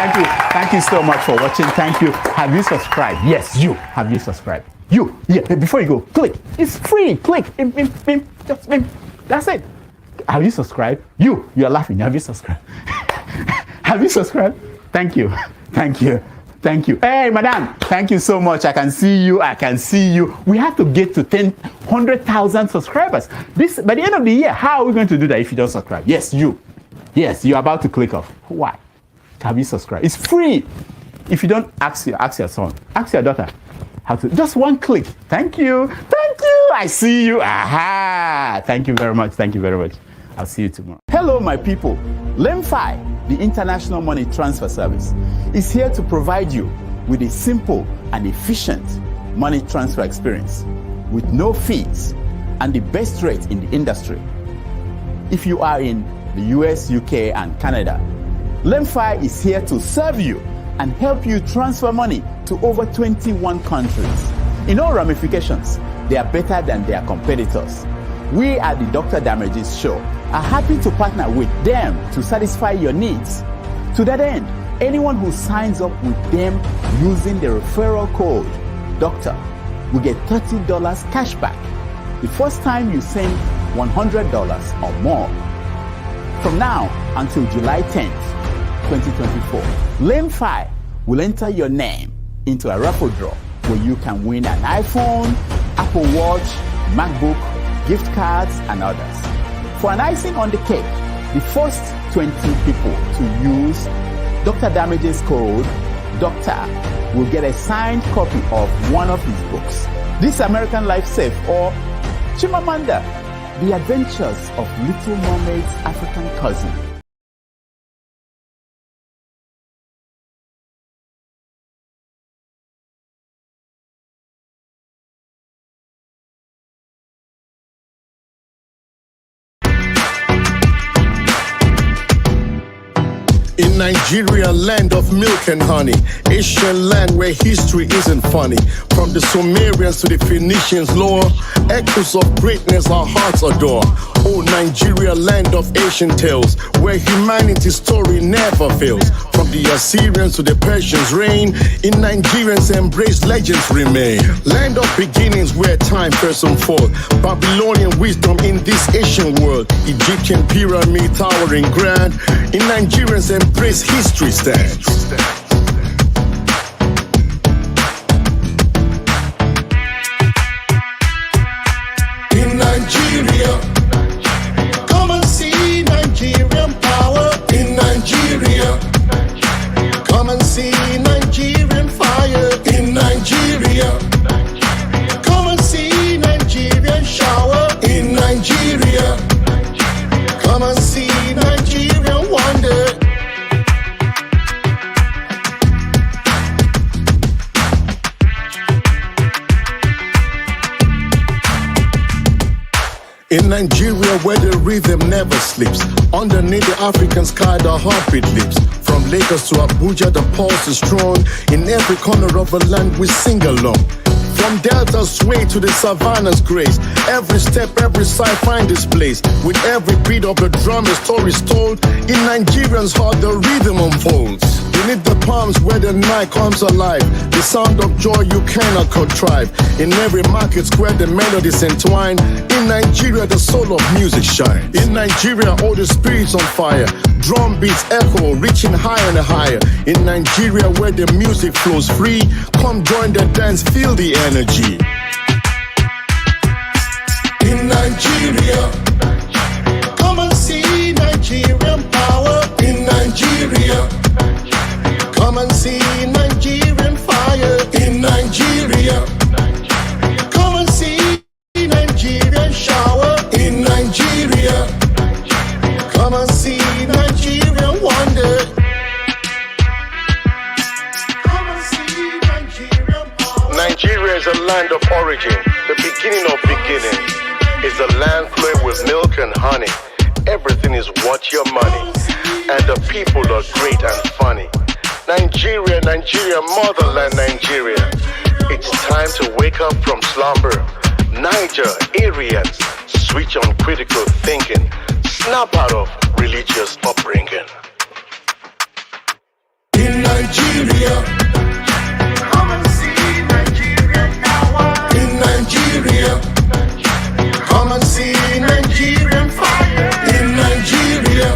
Thank you. Thank you so much for watching. Thank you. Have you subscribed? Yes, you. Have you subscribed? You. Yeah. Before you go, click. It's free. Click. Just that's it. Have you subscribed? You are laughing. Have you subscribed? Have you subscribed? Thank you. Thank you. Thank you. Hey, madam. Thank you so much. I can see you. I can see you. We have to get to 100,000 subscribers. By the end of the year, how are we going to do that if you don't subscribe? Yes, you. Yes, you're about to click off. Why? Have you subscribed? It's free. If you don't, ask your son. Ask your daughter. How to? Just one click. Thank you. Thank you. I see you. Aha. Thank you very much. Thank you very much. I'll see you tomorrow. Hello, my people. LEMFI, the International Money Transfer Service, is here to provide you with a simple and efficient money transfer experience with no fees and the best rate in the industry. If you are in the US, UK, and Canada, LEMFI is here to serve you and help you transfer money to over 21 countries. In all ramifications, they are better than their competitors. We at the Dr. Damages Show are happy to partner with them to satisfy your needs. To that end, anyone who signs up with them using the referral code DOCTOR will get $30 cash back the first time you send $100 or more. From now until July 10th, 2024, LEMFI will enter your name into a raffle draw where you can win an iPhone, Apple Watch, MacBook, gift cards, and others. For an icing on the cake, the first 20 people to use Dr. Damages code DOCTOR will get a signed copy of one of his books, This American Life Safe or Chimamanda, The Adventures of Little Mermaid's African Cousin. In Nigeria, land of milk and honey, Asian land where history isn't funny. From the Sumerians to the Phoenicians' lore, echoes of greatness our hearts adore. Oh, Nigeria, land of ancient tales, where humanity's story never fails. From the Assyrians to the Persians' reign, in Nigerians embrace legends remain. Land of beginnings where time first unfold. Babylonian wisdom in this ancient world. Egyptian pyramid towering grand. In Nigerians embrace history stands. In Nigeria, come and see Nigerian power. In Nigeria, come and see Nigerian fire. In Nigeria, come and see Nigerian shower. In Nigeria, come and see Nigerian wonder. In Nigeria, where the rhythm never sleeps, underneath the African sky, the heartbeat leaps. From Lagos to Abuja, the pulse is strong. In every corner of the land, we sing along. From Delta's sway to the Savannah's grace, every step, every side find its place. With every beat of the drum, a story's told. In Nigerians' heart, the rhythm unfolds. Beneath the palms where the night comes alive, the sound of joy you cannot contrive. In every market square, the melodies entwine. In Nigeria, the soul of music shines. In Nigeria, all the spirits on fire. Drum beats echo, reaching higher and higher. In Nigeria, where the music flows free, come join the dance, feel the energy. In Nigeria, come and see Nigerian power. In Nigeria, come and see Nigerian fire. In Nigeria, come and see Nigerian shower. In Nigeria, come and see Nigerian wonder. Come and see Nigerian power. Nigeria is a land of origin, the beginning of beginning. It's a land flowing with milk and honey. Everything is worth your money, and the people are great and funny. Nigeria, Nigeria, motherland Nigeria. It's time to wake up from slumber. Niger, Aryans, switch on critical thinking. Snap out of religious upbringing. in Nigeria. Come and see Nigerian power in Nigeria. Come and see Nigerian fire in Nigeria.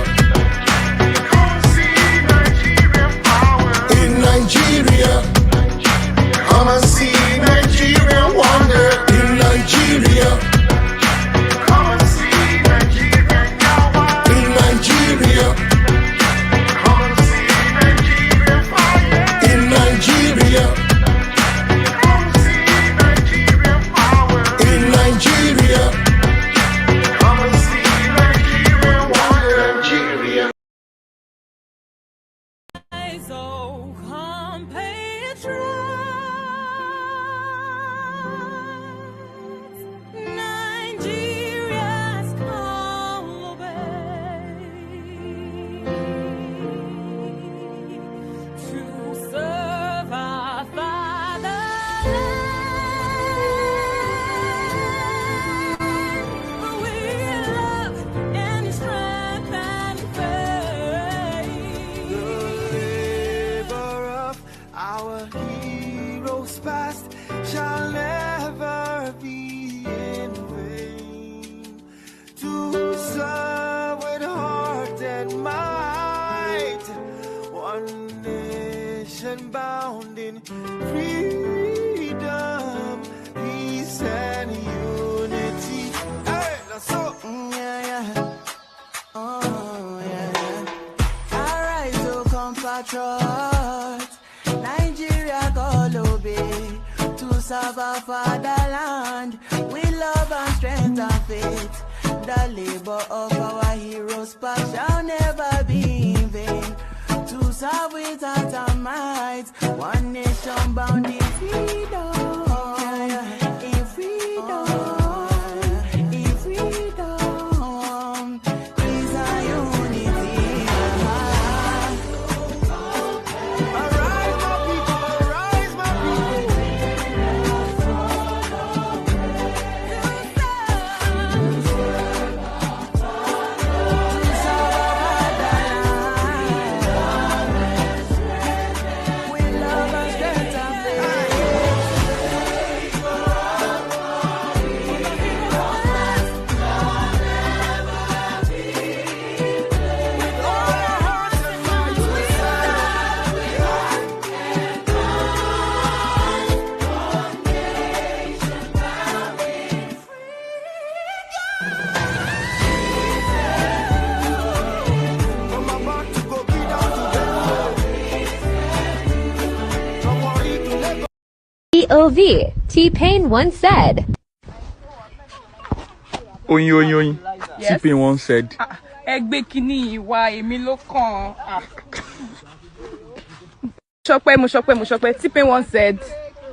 Come and see Nigerian power in Nigeria. Come and see Nigerian wonder in Nigeria. Come and see Nigerian power in Nigeria. Come and see Nigerian fire in Nigeria. Come and see Nigerian power in Nigeria. Come and see Nigerian wonder, Nigeria. So compatriots, Nigeria's call obey to serve our fatherland. We love and strength and faith. Labor of our heroes past shall never be in vain. To serve with heart and might, one nation bound in freedom, peace and unity. Hey, that's so, oh yeah. Alright, so compatriots, Nigeria call obey to serve our fatherland with love and strength and faith. The labor of our heroes past shall never be in vain. To serve with heart and might, one nation bound in freedom. In freedom, in freedom, peace and unity. Arise, my people, arise, my people. With love and strength and faith. With all our hearts and minds we from about to go be down to Benue. From Warri to Lagos. POV, T-Pain once said. Oyin oyin oyin. Yes. T-Pain once said. Ẹgbẹ́ kìíní ìwà èmi ló kàn. Mo ṣọpẹ́. T-Pain once said.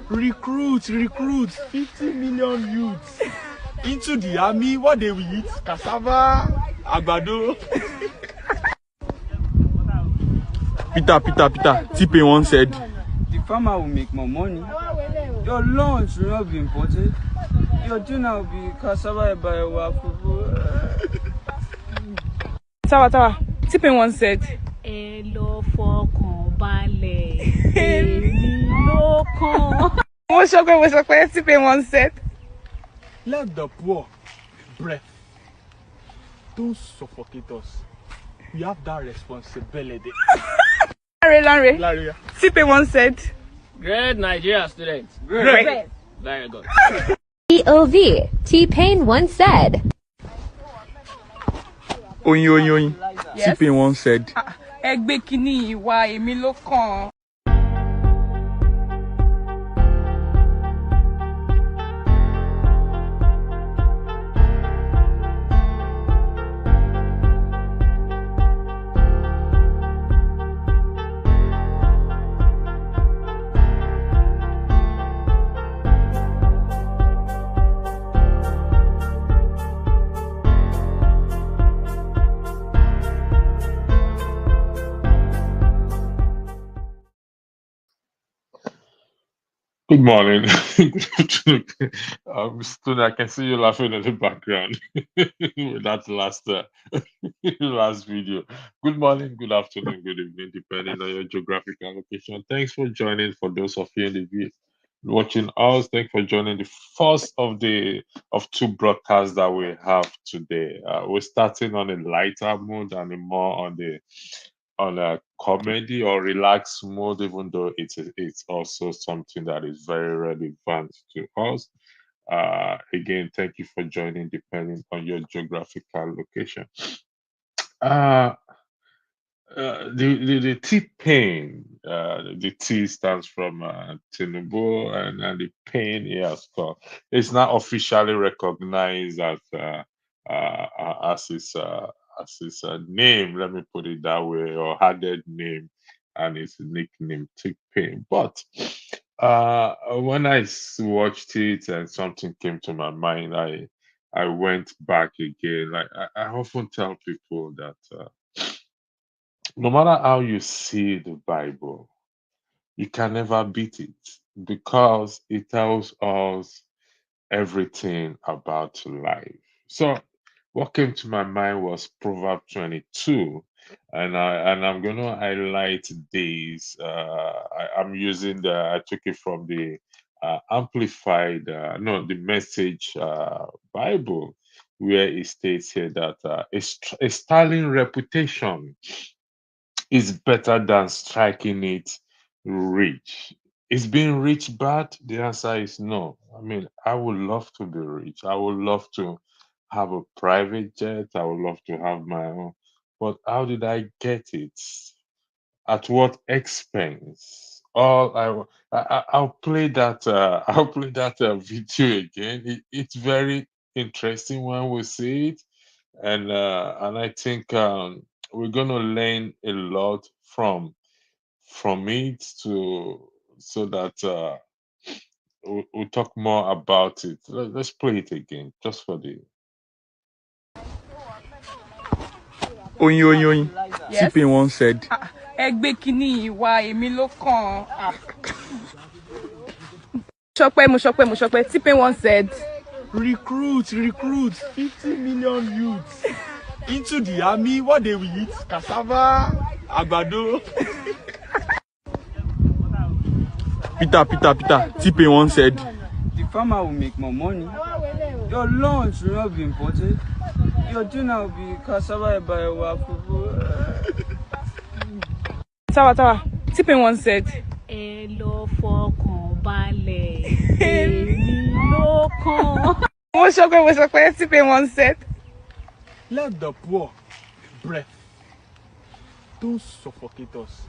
Recruit 50 million youths into the army. What they will eat? Cassava, àgbàdo. Peter. T-Pain once said. The farmer will make more money. Your lunch will not be imported. Your dinner will be cassava by a Tawa. T-Pain once said. ẹ lọ fọkàn balẹ̀, èmi ló kàn. Mo ṣọpẹ́. T-Pain once said. Let the poor breath. Don't suffocate us. We have that responsibility. Lanre. Laria. T-Pain once said. Great Nigeria students. Great. Very good. POV, T-Pain once said. Oyin. Yes. T-Pain once said. Ẹgbẹ́ kìíní ìwà èmi ló kàn. Good morning. Good afternoon. Stone, I can see you laughing in the background. That's last last video. Good morning, good afternoon, good evening, depending on your geographical location. Thanks for joining. For those of you in the watching us, thanks for joining the first of two broadcasts that we have today. We're starting on a lighter mood and a more on a comedy or relaxed mode, even though it's also something that is very relevant to us. Again, thank you for joining, depending on your geographical location. Uh, the T-Pain, the T stands from Tinubu, and the pain he has got. It's now officially recognized as his name. Let me put it that way, or added name, and his nickname T-Pain. But when watched it and something came to my mind, I went back again. Like I often tell people that. No matter how you see the Bible, you can never beat it because it tells us everything about life. So, what came to my mind was Proverbs 22, and I'm gonna highlight these. I'm using I took it from the amplified, no, the Message Bible, where it states here that a sterling reputation is better than striking it rich. Is being rich bad? The answer is no. I mean, I would love to be rich. I would love to have a private jet. I would love to have my own. But how did I get it? At what expense? I'll play that. I'll play that video again. It's very interesting when we see it, and I think we're gonna learn a lot from it to so that we'll talk more about it. Let's play it again just for the. Oyin oyin oyin. Yes. T-Pain once said, Ẹ gbé kíní ìwà èmi ló kàn. Mo sọ pé T-Pain once said. recruit 50 million youths into the army. What they will eat? Cassava, àgbàdo. Peter. T-Pain once said, The farmer will make more money. Your lunch will not be imported. Your dinner will be cassava by Tawa. T-Pain once said. Ẹ lọ fọkàn balẹ̀, èmi ló kàn. Mo sọ pé T-Pain once said. let the poor breath don't suffocate us.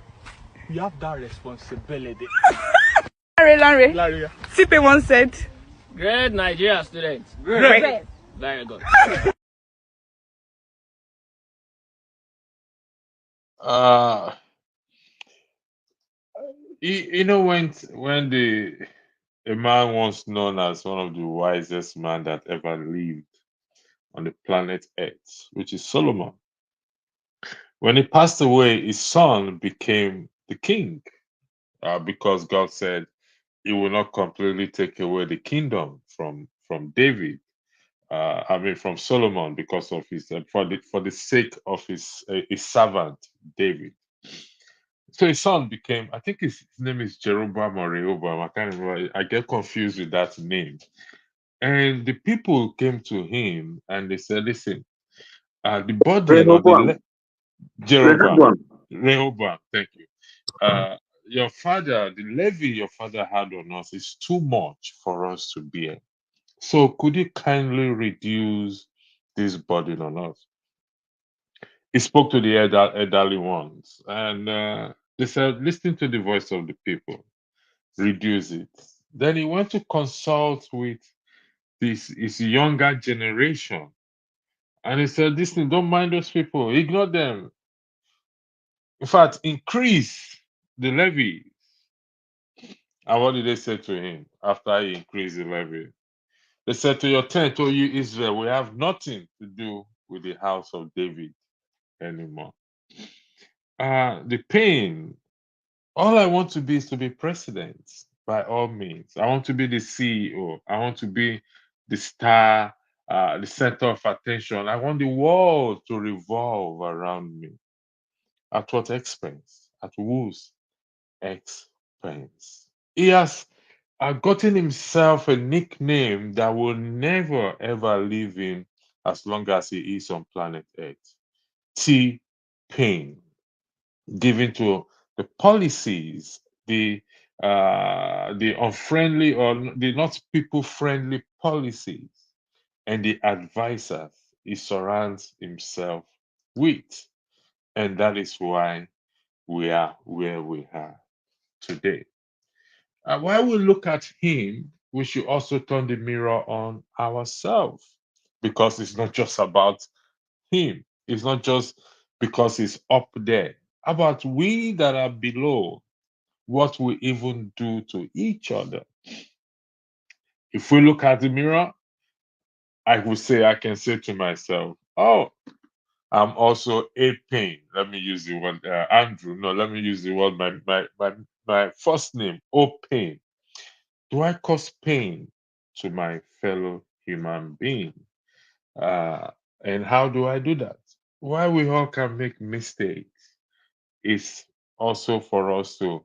We have that responsibility. Lanre. T-Pain once said. Great Nigeria students. Great. Very good. You know when a man once known as one of the wisest man that ever lived on the planet Earth, which is Solomon. When he passed away, his son became the king because God said he will not completely take away the kingdom from David. I mean, from Solomon, because of his for the sake of his servant David. So his son became, I think his name is Jeroboam or Rehoboam. I can't remember. I get confused with that name. And the people came to him and they said, "Listen, the burden or the Jeroboam, Rehoboam, thank you. Your father, the levy your father had on us is too much for us to bear. So could you kindly reduce this burden on us?" He spoke to the elderly ones, and they said, "Listen to the voice of the people, reduce it." Then he went to consult with this his younger generation, and he said, "Listen, don't mind those people, ignore them. In fact, increase the levy." And what did they say to him after he increased the levy? They said, "To your tent, O you Israel, we have nothing to do with the house of David anymore." The pain, all I want to be is to be president by all means. I want to be the CEO. I want to be the star the center of attention. I want the world to revolve around me. At what expense? At whose expense? He has gotten himself a nickname that will never ever leave him as long as he is on planet Earth. T-Pain, given to the policies, the unfriendly or the not people friendly policies, and the advisors he surrounds himself with. And that is why we are where we are today. While we look at him, we should also turn the mirror on ourselves, because it's not just about him. It's not just because he's up there. About we that are below, what we even do to each other. If we look at the mirror, I can say to myself, oh, I'm also a pain. Let me use the word Andrew. No, let me use the word my first name, O Pain. Do I cause pain to my fellow human being? And how do I do that? While we all can make mistakes, it's also for us to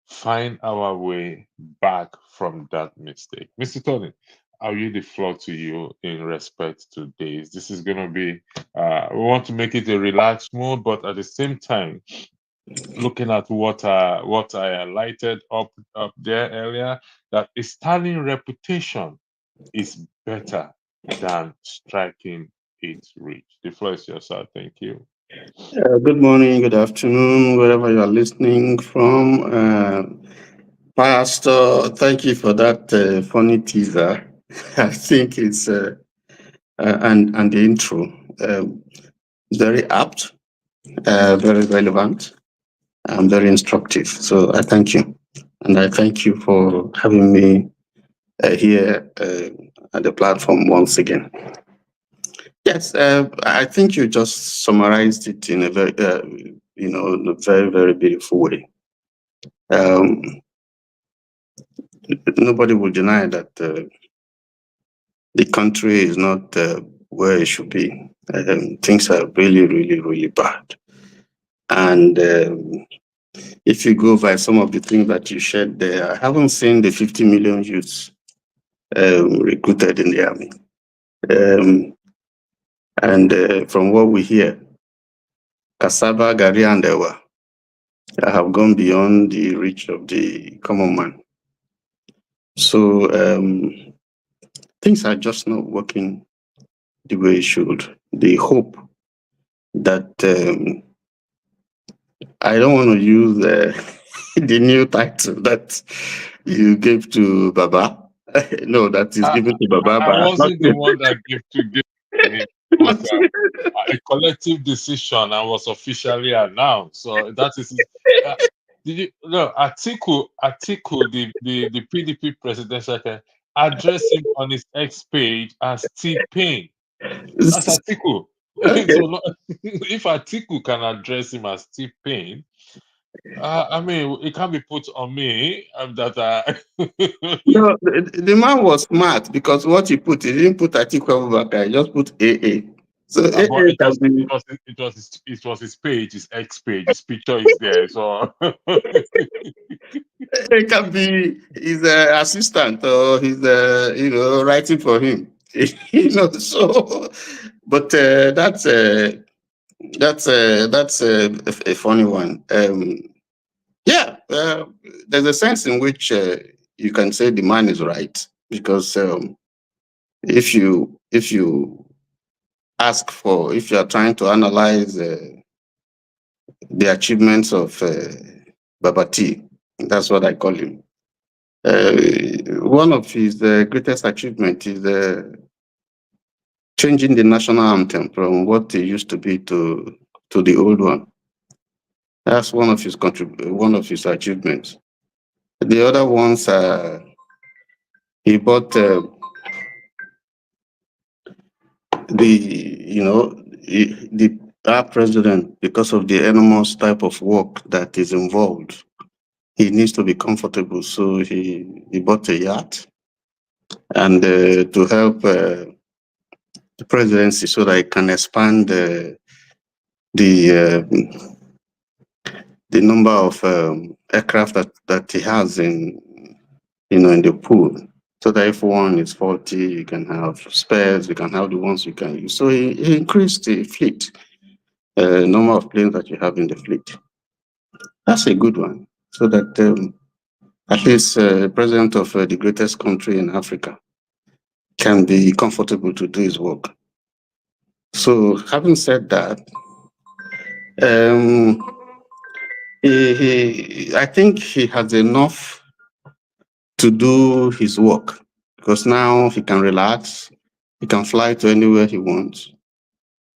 find our way back from that mistake. Mr. Tony, I'll yield the floor to you in respect to this. This is going to be, we want to make it a relaxed mood, but at the same time, looking at what I highlighted up there earlier, that a standing reputation is better than striking it rich. The floor is yours, sir. Thank you. Good morning, good afternoon, wherever you are listening from. Pastor, thank you for that funny teaser. I think it's and the intro very apt, very relevant, and very instructive. So I thank you, and I thank you for having me here at the platform once again. Yes, I think you just summarized it in a very, in a very, very beautiful way. Nobody will deny that the country is not where it should be. Things are really, really, really bad. And if you go by some of the things that you shared there, I haven't seen the 50 million youths recruited in the army. And from what we hear, cassava, gari, and ewa have gone beyond the reach of the common man. So things are just not working the way it should. The hope that I don't want to use the new title that you gave to Baba. No, that is given to Baba. I wasn't the one that gave to him. It was a collective decision and was officially announced. So that is. Did you no Atiku, the PDP presidential candidate, addressed him on his X page as T-Pain. That's Atiku. Okay. So if Atiku can address him as T-Pain, I mean, it can't be put on me that No, the man was smart because what he didn't put Atiku Abubakar, he just put AA. So AA it can be. was his page, his X page, his picture is there. So It can be his assistant or his, writing for him. So, but that's a funny one. Yeah, there's a sense in which you can say the man is right because if you if you are trying to analyze the achievements of Baba T, that's what I call him. One of his greatest achievements is changing the national anthem from what it used to be to the old one. That's one of his achievements. The other ones he bought our president, because of the enormous type of work that is involved. He needs to be comfortable, so he bought a yacht, and to help presidency so that it can expand the number of aircraft that he has in the pool. So that if one is faulty, you can have spares, you can have the ones you can use. So he increased the fleet, number of planes that you have in the fleet. That's a good one. So that at least president of the greatest country in Africa can be comfortable to do his work. So having said that, I think he has enough to do his work, because now he can relax, he can fly to anywhere he wants.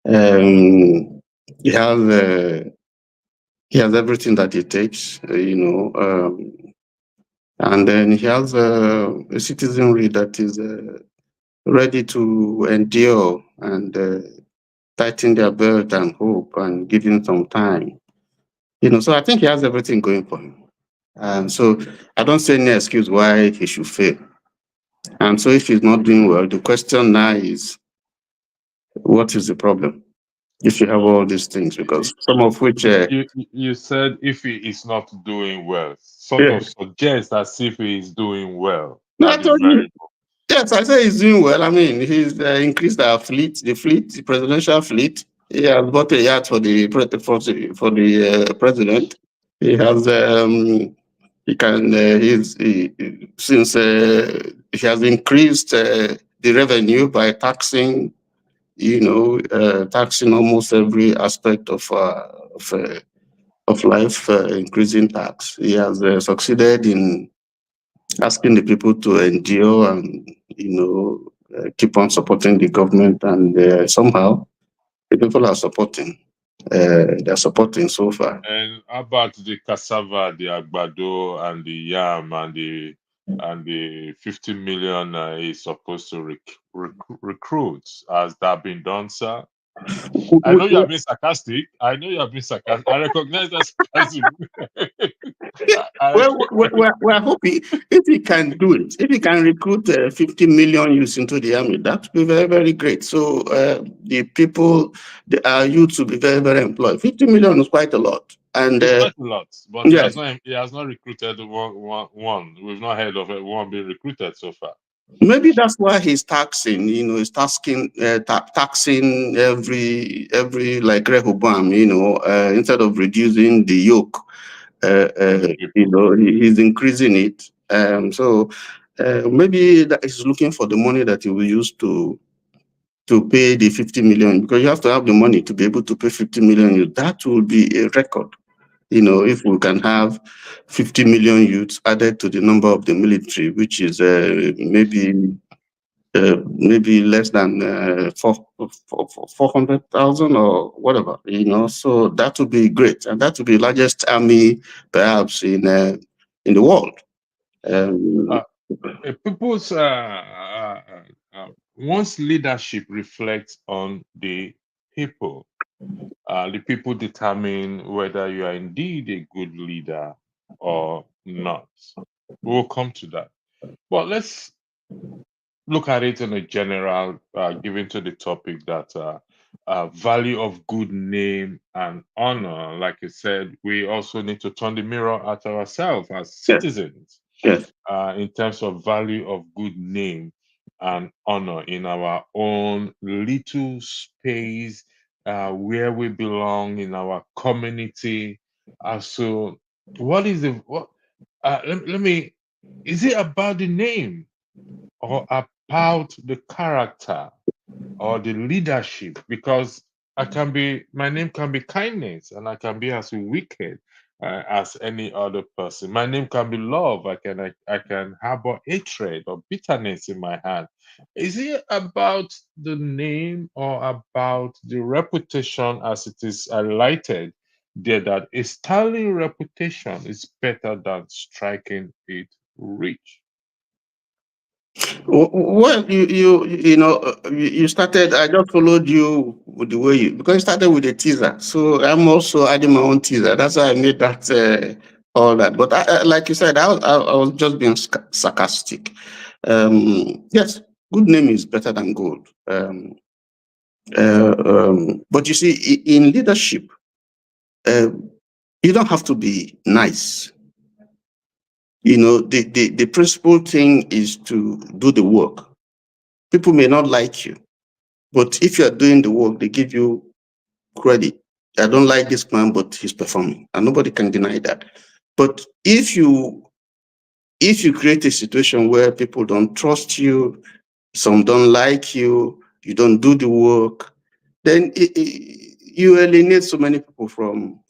He has everything that it takes, and then he has a citizenry that is ready to endure and tighten their belt and hope and give him some time. So I think he has everything going for him. So I don't see any excuse why he should fail. And so if he's not doing well, the question now is, what is the problem? If you have all these things, because some of which you said if he is not doing well, sort of suggests as if he is doing well. No, I told you. Yes, I say he's doing well. I mean, he's increased our fleet, the presidential fleet. He has bought a yacht for the president. He has since he has increased the revenue by taxing, taxing almost every aspect of life, increasing tax. He has succeeded in asking the people to endure and keep on supporting the government, and somehow the people are supporting. They're supporting so far. And how about the cassava, the agbado, and the yam, and the 50 million is supposed to recruit? Has that been done, sir? I know you have been sarcastic. I recognize that sarcasm. We're hoping if he can do it, if he can recruit 50 million youths into the army, that would be very, very great. So the people, our youth will be very, very employed. 50 million is quite a lot. And it's quite a lot, but yes, he has not recruited one. We've not heard of one being recruited so far. Maybe that's why he's taxing. He's taxing every like Rehoboam. Instead of reducing the yoke, he's increasing it. So maybe that he's looking for the money that he will use to pay the 50 million, because you have to have the money to be able to pay 50 million. That will be a record. If we can have 50 million youths added to the number of the military, which is maybe less than 400,000 or whatever, so that would be great, and that would be the largest army perhaps in the world. People's once leadership reflects on the people determine whether you are indeed a good leader or not. We'll come to that. But let's look at it in a general, given to the topic that value of good name and honor. Like I said, we also need to turn the mirror at ourselves as citizens. Yes. In terms of value of good name and honor in our own little space, where we belong in our community. So what is is it about the name or about the character or the leadership? Because my name can be kindness, and I can be as wicked as any other person. My name can be love. I can harbor hatred or bitterness in my heart. Is it about the name or about the reputation, as it is highlighted there, that a sterling reputation is better than striking it rich? Well, you started. I just followed you with the way because you started with a teaser. So I'm also adding my own teaser. That's why I made that all that. But like you said, I was just being sarcastic. Yes, good name is better than gold. But you see, in leadership, you don't have to be nice. You know, the principal thing is to do the work. People may not like you, but if you are doing the work, they give you credit. I don't like this man, but he's performing, and nobody can deny that. But if you create a situation where people don't trust you, some don't like you, you don't do the work, then you alienate so many people from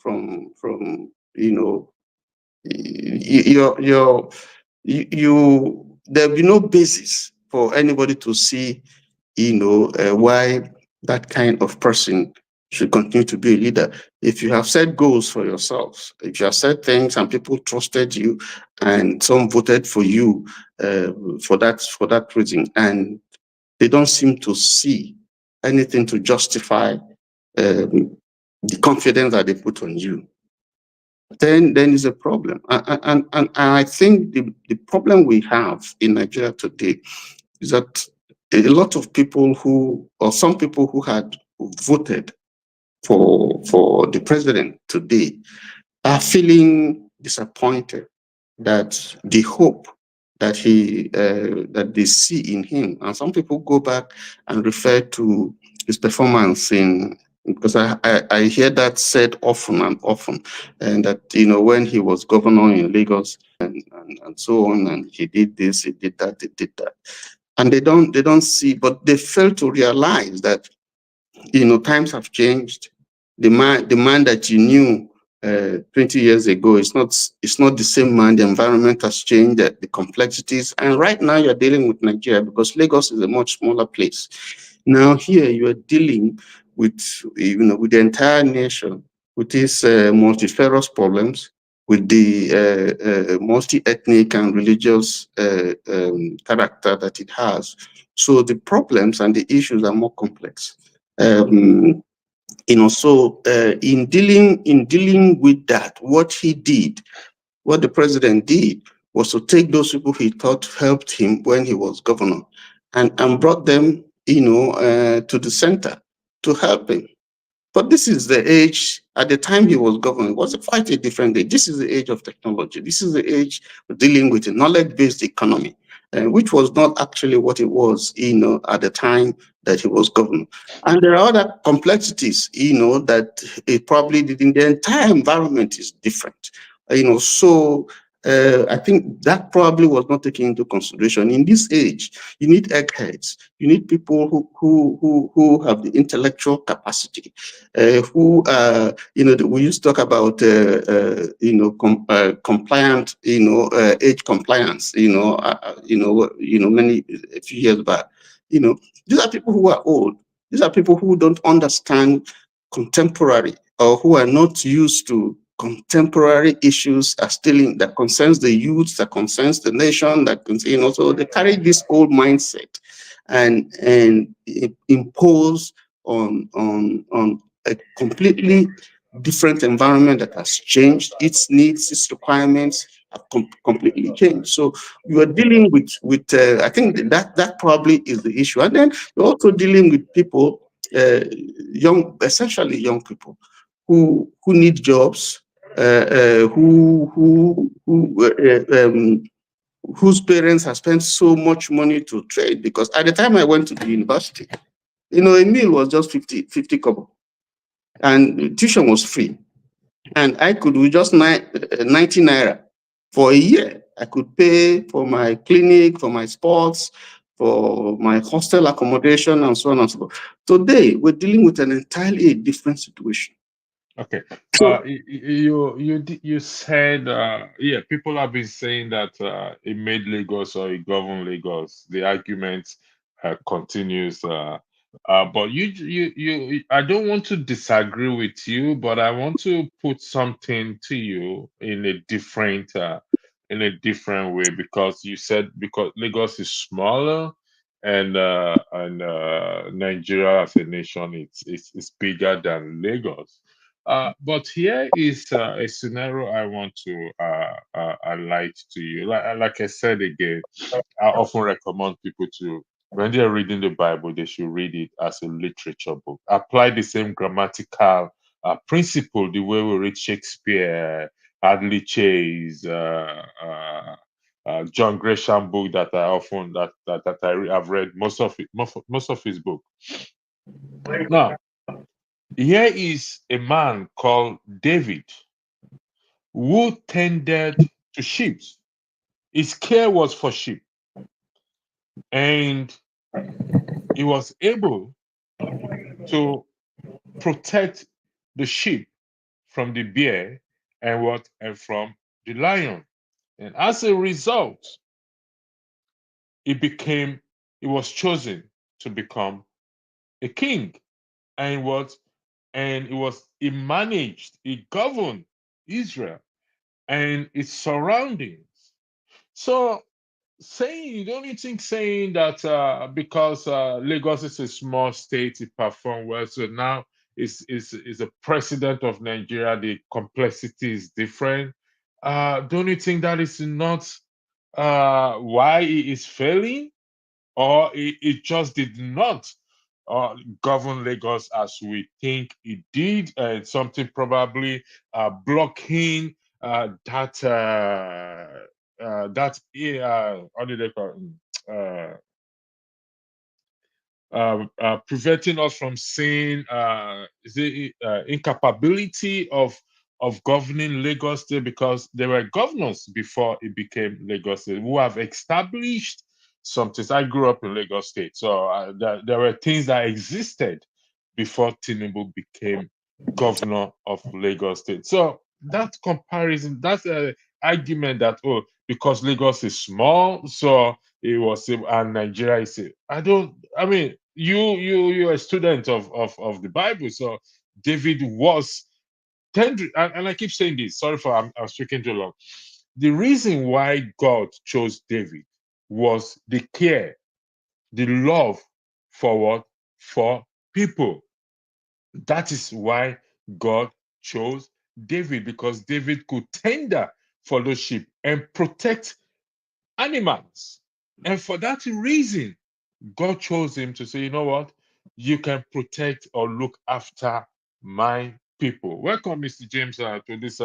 you know, there'll be no basis for anybody to see, you know, why that kind of person should continue to be a leader. If you have set goals for yourselves, if you have set things and people trusted you and some voted for you for that reason, and they don't seem to see anything to justify the confidence that they put on you, then is a problem. And I think the problem we have in Nigeria today is that a lot of people or some people who had voted for the president today are feeling disappointed that the hope that that they see in him, and some people go back and refer to his performance because I hear that said often and often, and that, you know, when he was governor in Lagos and so on, and he did this, he did that, he did that, and they don't see, but they fail to realize that, you know, times have changed. The man that you knew 20 years ago is not the same man. The environment has changed, the complexities, and right now you're dealing with Nigeria because Lagos is a much smaller place. Now here you are dealing with, you know, with the entire nation, with its multifarious problems, with the multi-ethnic and religious character that it has. So the problems and the issues are more complex. You know, so in dealing with that, what the president did was to take those people he thought helped him when he was governor and brought them, you know, to the center to help him. But this is the age, at the time he was governor, it was quite a different age. This is the age of technology. This is the age of dealing with a knowledge-based economy, which was not actually what it was, you know, at the time that he was governor. And there are other complexities, you know, that it probably did in the entire environment is different. You know, so I think that probably was not taken into consideration. In this age, you need eggheads. You need people who have the intellectual capacity, who you know, we used to talk about you know, compliant, you know, age compliance. You know, many a few years back. You know, these are people who are old. These are people who don't understand contemporary, or who are not used to contemporary issues are still in, that concerns the youth, that concerns the nation, that concerns, you know, so they carry this old mindset and impose on a completely different environment that has changed. Its needs, its requirements have completely changed. So you are dealing with I think that probably is the issue. And then you're also dealing with people, essentially young people who need jobs, whose parents have spent so much money to trade. Because at the time I went to the university, you know, a meal was just 50 kobo, and tuition was free. And I could, with just 90 naira for a year, I could pay for my clinic, for my sports, for my hostel accommodation, and so on and so forth. Today, we're dealing with an entirely different situation. Okay. You said yeah, people have been saying that it made Lagos or it governed Lagos. The argument continues. But I don't want to disagree with you, but I want to put something to you in a different way, because you said because Lagos is smaller and Nigeria as a nation it's bigger than Lagos. But here is a scenario I want to highlight to you. Like I said again, I often recommend people to When they are reading the Bible, they should read it as a literature book. Apply the same grammatical principle the way we read Shakespeare, Hadley Chase, John Gresham book that I often I've read most of his book. Now, here is a man called David who tended to sheep. His care was for sheep, and he was able to protect the sheep from the bear and from the lion. And as a result, he was chosen to become a king. And he governed Israel and its surroundings. So you don't think saying that because Lagos is a small state, it performed well. So now is a president of Nigeria, the complexity is different. Don't you think that is not why he is failing, or it just did not govern Lagos as we think it did, and something probably blocking that how do they call it? Preventing us from seeing incapability of governing Lagos State, because there were governors before it became Lagos State who have established some things. I grew up in Lagos State, so there were things that existed before Tinubu became governor of Lagos State. So that comparison, that argument that because Lagos is small, so it was, and Nigeria is. I mean, you're a student of the Bible, so David was tender, and I keep saying this. Sorry for I'm speaking too long. The reason why God chose David was the care, the love for people. That is why God chose David, because David could tender for those sheep and protect animals. And for that reason, God chose him to say, you know what? You can protect or look after my people. Welcome, Mr. James, to this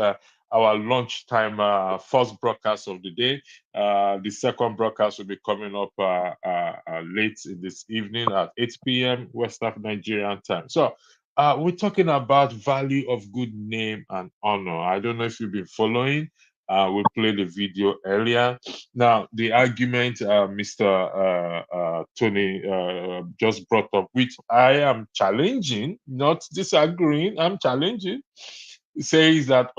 our lunchtime first broadcast of the day. The second broadcast will be coming up late in this evening at 8 p.m. West African Nigerian time. So we're talking about value of good name and honor. I don't know if you've been following. We played the video earlier. Now, the argument Mr. Tony just brought up, which I am challenging, not disagreeing, I'm challenging, says that,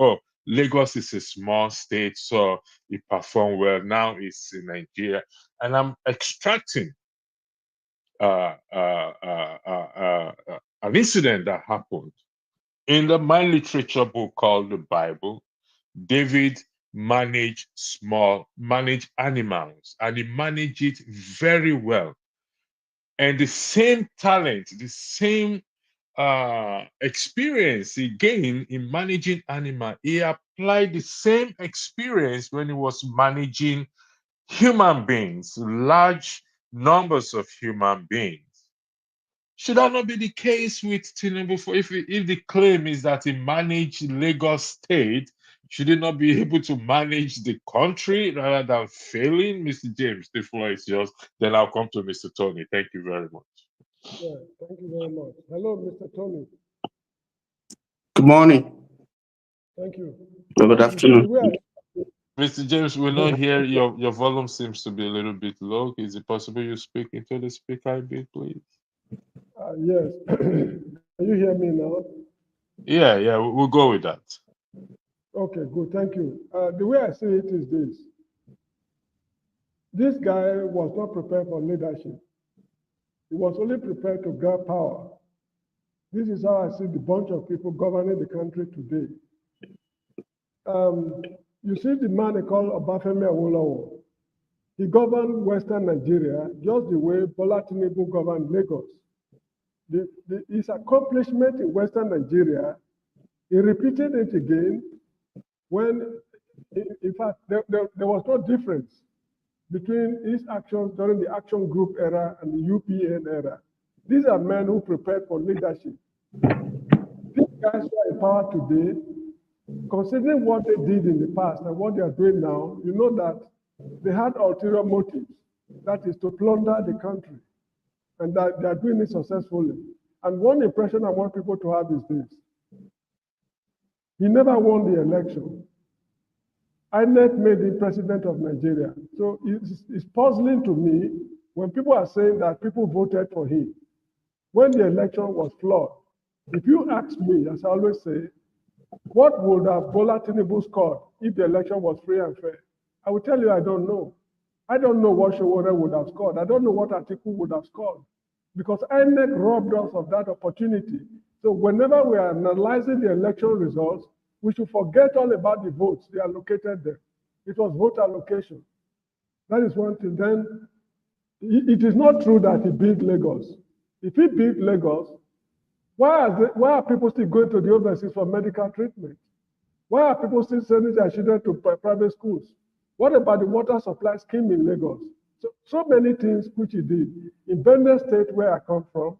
Lagos is a small state, so it performed well. Now it's in Nigeria. And I'm extracting an incident that happened in my literature book called the Bible. David manage animals, and he managed it very well. And the same talent, the same experience he gained in managing animal, he applied the same experience when he was managing human beings, large numbers of human beings. Should that not be the case with Tinubu? If the claim is that he managed Lagos State, should he not be able to manage the country rather than failing? Mr. James, the floor is yours. Then I'll come to Mr. Tony. Thank you very much. Yeah, thank you very much. Hello, Mr. Tony. Good morning. Thank you. Good afternoon. Mr. James, we're not here. Your volume seems to be a little bit low. Is it possible you speak into the speaker a bit, please? Yes. Can you hear me now? Yeah, we'll go with that. Okay, good. Thank you. The way I see it is this. This guy was not prepared for leadership. He was only prepared to grab power. This is how I see the bunch of people governing the country today. You see the man they call Obafemi Awolowo. He governed Western Nigeria just the way Bola Tinubu governed Lagos. His accomplishment in Western Nigeria, he repeated it again when, in fact, there was no difference. between his actions during the Action Group era and the UPN era. These are men who prepared for leadership. These guys who are in power today, considering what they did in the past and what they are doing now, you know that they had ulterior motives. That is to plunder the country, and that they are doing it successfully. And one impression I want people to have is this: he never won the election. INEC made him president of Nigeria. So it's puzzling to me when people are saying that people voted for him when the election was flawed. If you ask me, as I always say, what would have Bola Tinubu scored if the election was free and fair? I will tell you, I don't know. I don't know what Showore would have scored. I don't know what Atiku would have scored, because INEC robbed us of that opportunity. So whenever we are analyzing the election results, we should forget all about the votes. They allocated them. It was vote allocation. That is one thing. Then it is not true that he beat Lagos. If he beat Lagos, why are people still going to the overseas for medical treatment? Why are people still sending their children to private schools? What about the water supply scheme in Lagos? So many things which he did. In Benue State, where I come from,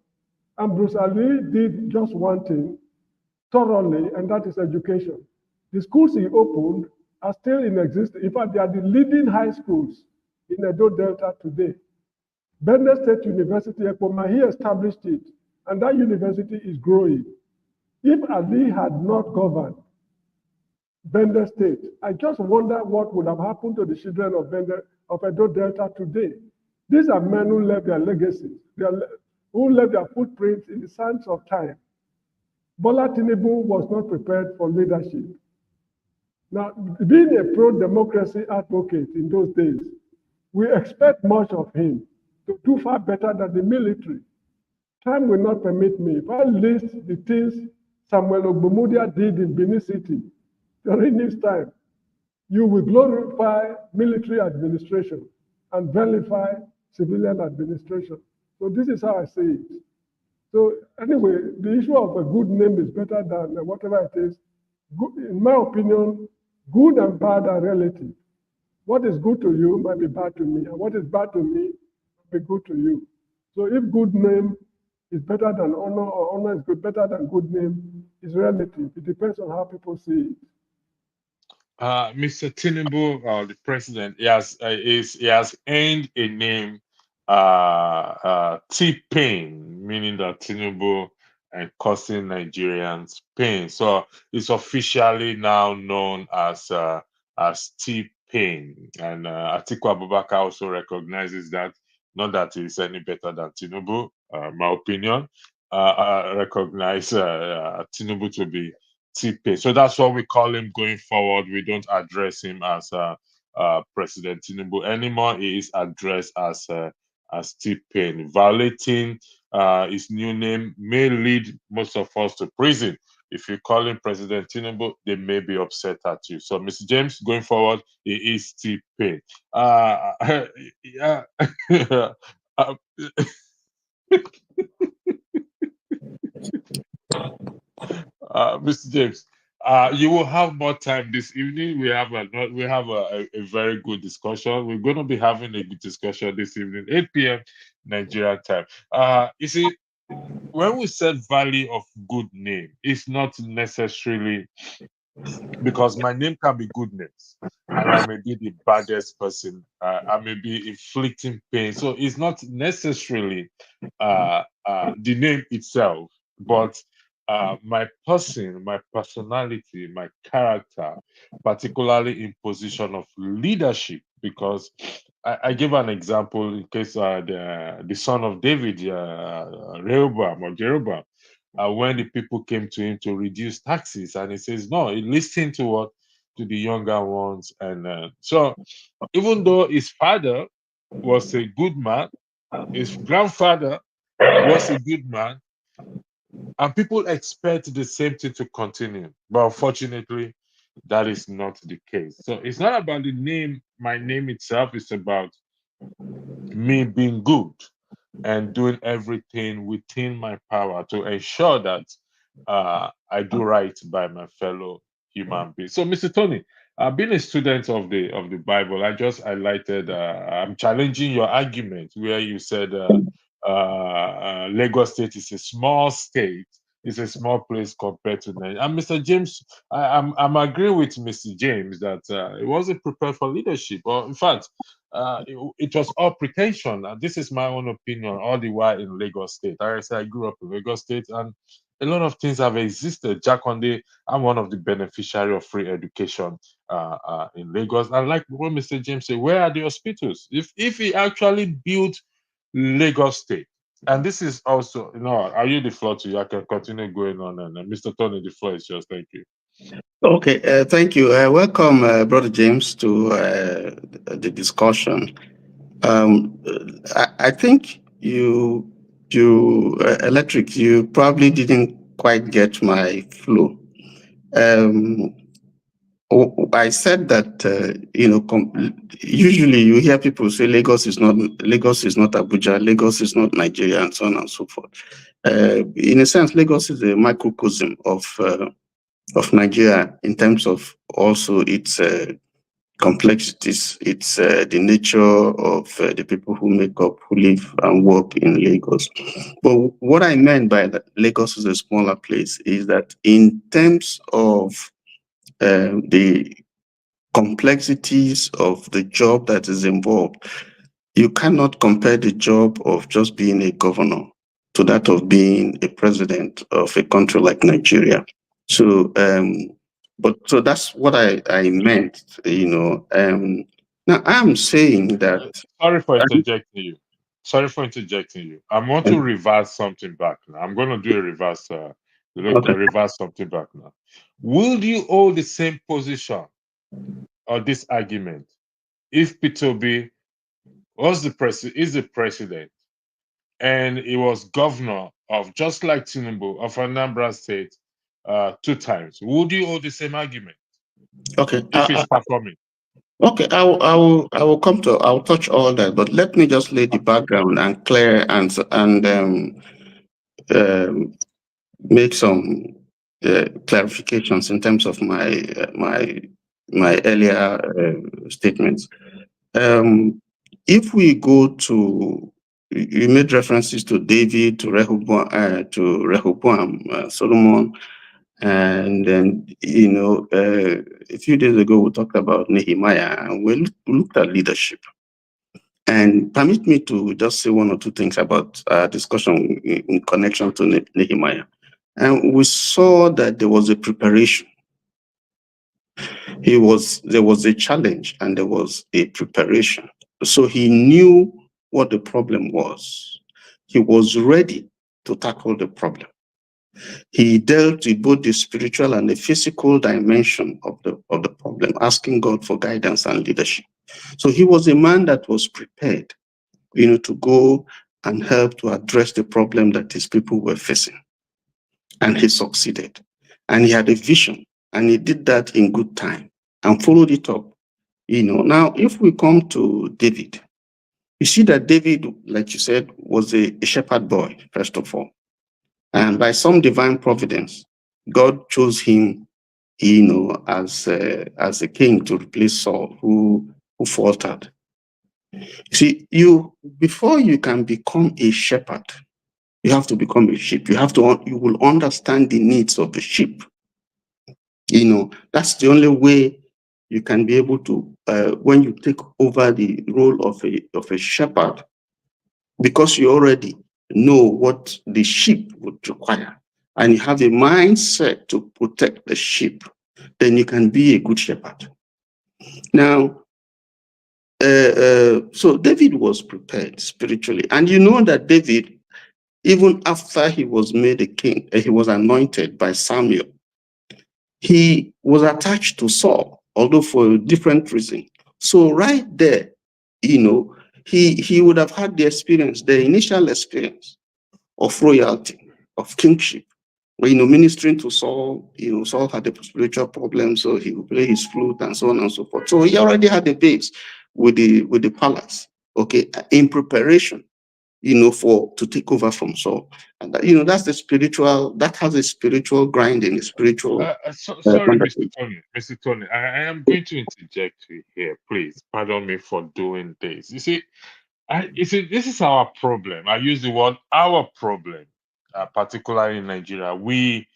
and Bruce Ali did just one thing thoroughly, and that is education. The schools he opened are still in existence. In fact, they are the leading high schools in Edo Delta today. Benue State University, Ekpoma, he established it, and that university is growing. If Ali had not governed Benue State, I just wonder what would have happened to the children of Edo Delta today. These are men who left their legacies, who left their footprints in the sands of time. Bola Tinubu was not prepared for leadership. Now, being a pro-democracy advocate in those days, we expect much of him to do far better than the military. Time will not permit me. If I list the things Samuel Ogbomudia did in Benin City during his time, you will glorify military administration and vilify civilian administration. So this is how I see it. So anyway, the issue of a good name is better than whatever it is. Good, in my opinion, good and bad are relative. What is good to you might be bad to me, and what is bad to me might be good to you. So if good name is better than honor, or honor is better than good name, is relative. It depends on how people see it. Mr. Tinubu, the president, he has earned a name, T-Pain, meaning that Tinubu and causing Nigerians pain. So it's officially now known as T-Pain, and Atiku Abubakar also recognizes that. Not that he's any better than Tinubu, my opinion. I recognize Tinubu to be T-Pain. So that's what we call him going forward. We don't address him as President Tinubu anymore. He is addressed as T-Pain. Violating his new name may lead most of us to prison. If you call him President Tinubu, they may be upset at you. So, Mr. James, going forward, he is T-Pain. Yeah. Mr. James, you will have more time this evening. We have a very good discussion. We're going to be having a good discussion this evening, 8 p.m. Nigerian time. You see, when we said value of good name, it's not necessarily because my name can be good names, and I may be the baddest person. I may be inflicting pain. So it's not necessarily the name itself, but my person, my personality, my character, particularly in position of leadership. Because I give an example in case the son of David, Rehoboam or Jeroboam, when the people came to him to reduce taxes, and he says, no, he listened to what? To the younger ones. And so even though his father was a good man, his grandfather was a good man, and people expect the same thing to continue. But unfortunately, that is not the case. So it's not about the name, my name itself, it's about me being good and doing everything within my power to ensure that I do right by my fellow human beings. So, Mr. Tony, being a student of the Bible, I just highlighted. I'm challenging your argument where you said Lagos State is a small state. It's a small place compared to Nigeria. And Mr. James, I'm agreeing with Mr. James that it wasn't prepared for leadership. Or in fact, it was all pretension. And this is my own opinion. All the while in Lagos State, I grew up in Lagos State, and a lot of things have existed. Jack Conde, I'm one of the beneficiary of free education in Lagos. And like what Mr. James said, where are the hospitals? If he actually built Lagos State, and this is also, I yield the floor to you. I can continue going on. And Mr. Tony, the floor is yours. Thank you. Okay, thank you. Welcome, Brother James, to the discussion. I think Electric, you probably didn't quite get my flow. I said that usually you hear people say Lagos is not Abuja, Lagos is not Nigeria, and so on and so forth. In a sense, Lagos is a microcosm of Nigeria in terms of also its complexities, its the nature of the people who live and work in Lagos. But what I meant by that Lagos is a smaller place is that in terms of the complexities of the job that is involved, you cannot compare the job of just being a governor to that of being a president of a country like Nigeria. So, so that's what I meant, Now I'm saying that. Sorry for interjecting you. I want to reverse something back now. I'm going to do a reverse. Reverse something back now. Will you hold the same position or this argument if P2B is the president and he was governor of, just like Tinubu, of Anambra State 2 times? Would you hold the same argument? Okay. If he's performing. Okay, I'll touch all that, but let me just lay the background and clear and make some clarifications in terms of my earlier statements. If we go to, you made references to David, to Rehoboam, Solomon, and then a few days ago we talked about Nehemiah, and we looked at leadership. And permit me to just say one or two things about discussion in connection to Nehemiah. And we saw that there was a preparation. There was a challenge and there was a preparation. So he knew what the problem was. He was ready to tackle the problem. He dealt with both the spiritual and the physical dimension of the problem, asking God for guidance and leadership. So he was a man that was prepared, to go and help to address the problem that his people were facing. And he succeeded. And he had a vision, and he did that in good time and followed it up. Now, if we come to David, you see that David, like you said, was a shepherd boy, first of all. And by some divine providence, God chose him, as a king to replace Saul, who faltered. See, before you can become a shepherd, you have to become a sheep. You will understand the needs of the sheep. That's the only way you can be able to, when you take over the role of a shepherd, because you already know what the sheep would require, and you have a mindset to protect the sheep, then you can be a good shepherd. Now, so David was prepared spiritually, and you know that David, even after he was made a king, he was anointed by Samuel, he was attached to Saul, although for a different reason. So right there, he would have had the experience, the initial experience of royalty, of kingship, where, ministering to Saul, Saul had a spiritual problem, so he would play his flute and so on and so forth. So he already had a base with the palace, okay, in preparation to take over from Saul. And that's the spiritual, that has a spiritual grinding, a spiritual. Sorry, Mr. Tony. Mr. Tony, I am going to interject you here, please. Pardon me for doing this. You see, this is our problem. I use the word our problem, particularly in Nigeria. We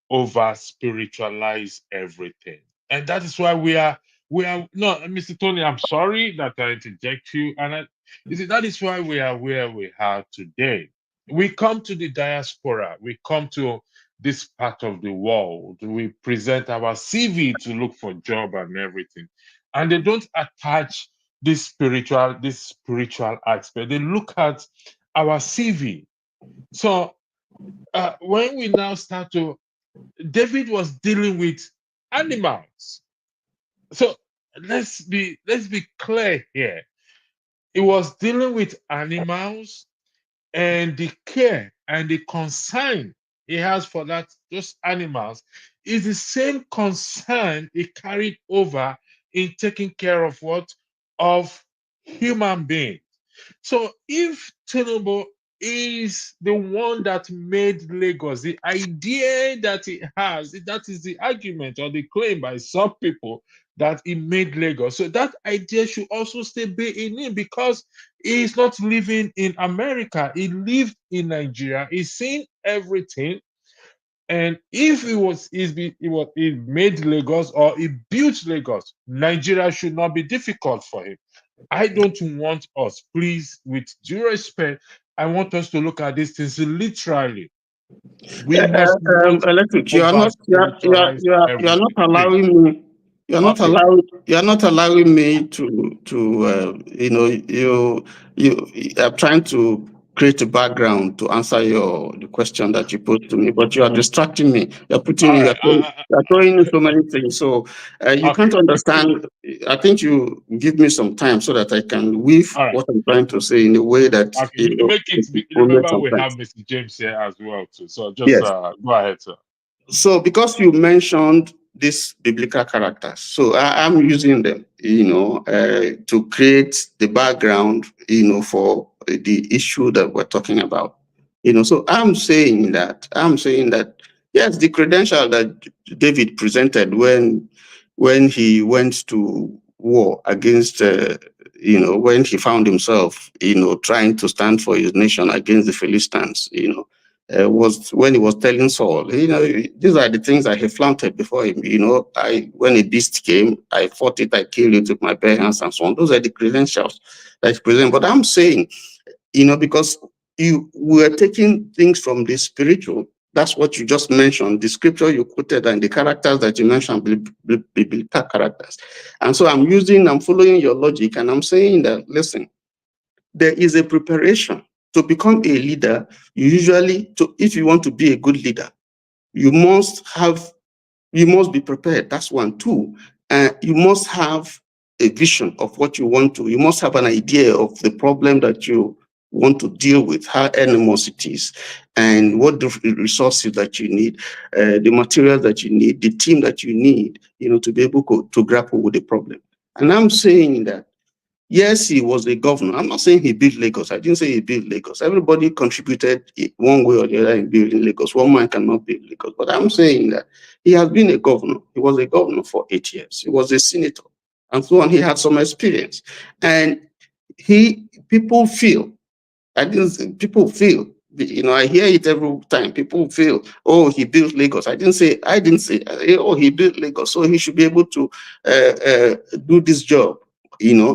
over spiritualize everything, and that is why we are no, Mr. Tony. I'm sorry that I interject you, and you see that is why we are where we are today. We come to the diaspora. We come to this part of the world. We present our CV to look for job and everything, and they don't attach this spiritual aspect. They look at our CV. So when we now start to, David was dealing with animals. So let's be clear here. He was dealing with animals, and the care and the concern he has for those animals is the same concern he carried over in taking care of of human beings. So if Tinubu is the one that made Lagos, the idea that he has, that is the argument or the claim by some people that he made Lagos. So that idea should also stay in him, because he is not living in America. He lived in Nigeria. He's seen everything. And if he made Lagos or he built Lagos, Nigeria should not be difficult for him. I don't want us, please, with due respect, I want us to look at these things literally. We must not Electric, you are not allowing me. You're not allowing me to I'm trying to create a background to answer the question that you put to me, but you are distracting me. You're throwing in so many things. So you can't understand. I think you give me some time so that I can weave what I'm trying to say in a way that make it. Remember, we have Mr. James here as well too. So just go ahead, sir. So because you mentioned these biblical characters, so I'm using them, to create the background, for the issue that we're talking about. So I'm saying that yes, the credential that David presented when he went to war against, when he found himself, trying to stand for his nation against the Philistines, was when he was telling Saul, these are the things I have flaunted before him. When a beast came, I fought it, I killed it with my bare hands and so on. Those are the credentials that he presents. But I'm saying, because we are taking things from the spiritual. That's what you just mentioned, the scripture you quoted and the characters that you mentioned, biblical characters. And so I'm following your logic, and I'm saying that, listen, there is a preparation. To become a leader, if you want to be a good leader, you must be prepared. That's one. Two, you must have a vision of what you want to. You must have an idea of the problem that you want to deal with, how enormous it is, and what the resources that you need, the materials that you need, the team that you need, to be able to grapple with the problem. And I'm saying that, yes, he was a governor. I'm not saying he built Lagos. I didn't say he built Lagos. Everybody contributed one way or the other in building Lagos. One man cannot build Lagos. But I'm saying that he has been a governor. He was a governor for 8 years. He was a senator and so on. He had some experience. And people feel, I hear it every time. People feel, oh, he built Lagos. I didn't say, oh, he built Lagos, so he should be able to do this job.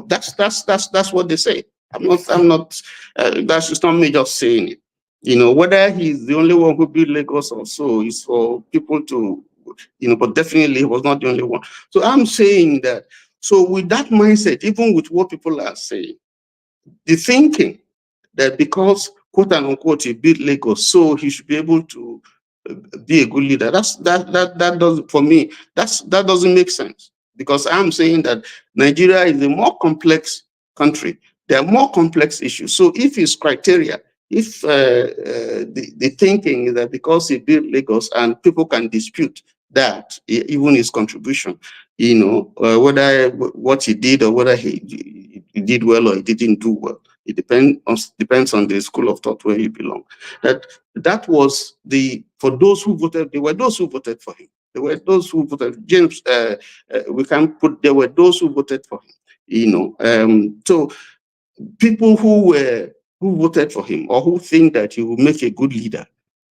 That's what they say. I'm not. That's just not me just saying it. Whether he's the only one who built Lagos or so is for people to, but definitely he was not the only one. So I'm saying that. So with that mindset, even with what people are saying, the thinking that because quote unquote he built Lagos, so he should be able to be a good leader. That doesn't, for me, that doesn't make sense. Because I'm saying that Nigeria is a more complex country. There are more complex issues. So if his criteria, if the thinking is that because he built Lagos, and people can dispute that, even his contribution, whether what he did or whether he did well or he didn't do well, It depends on the school of thought where you belong. That was for those who voted. There were those who voted for him. There were those who voted James. There were those who voted for him. So people who voted for him or who think that he will make a good leader,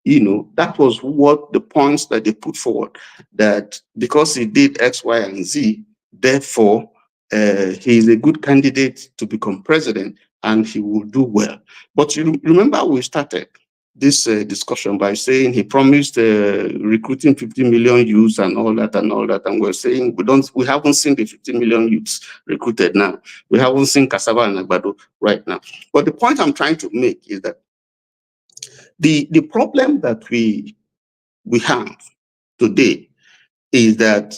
that was what the points that they put forward, that because he did X, Y, and Z, therefore he is a good candidate to become president and he will do well. But you remember we started this discussion by saying he promised recruiting 50 million youths and all that, and we're saying we haven't seen the 50 million youths recruited now. We haven't seen cassava and agbado right now. But the point I'm trying to make is that the problem that we have today is that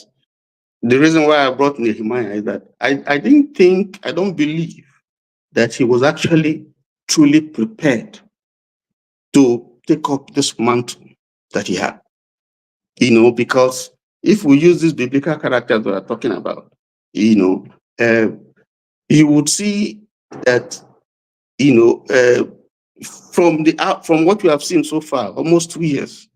the reason why I brought Nehemiah is that I don't believe that he was actually truly prepared to take up this mantle that he had. Because if we use these biblical characters we are talking about, you would see that, from what we have seen so far, almost 2 years,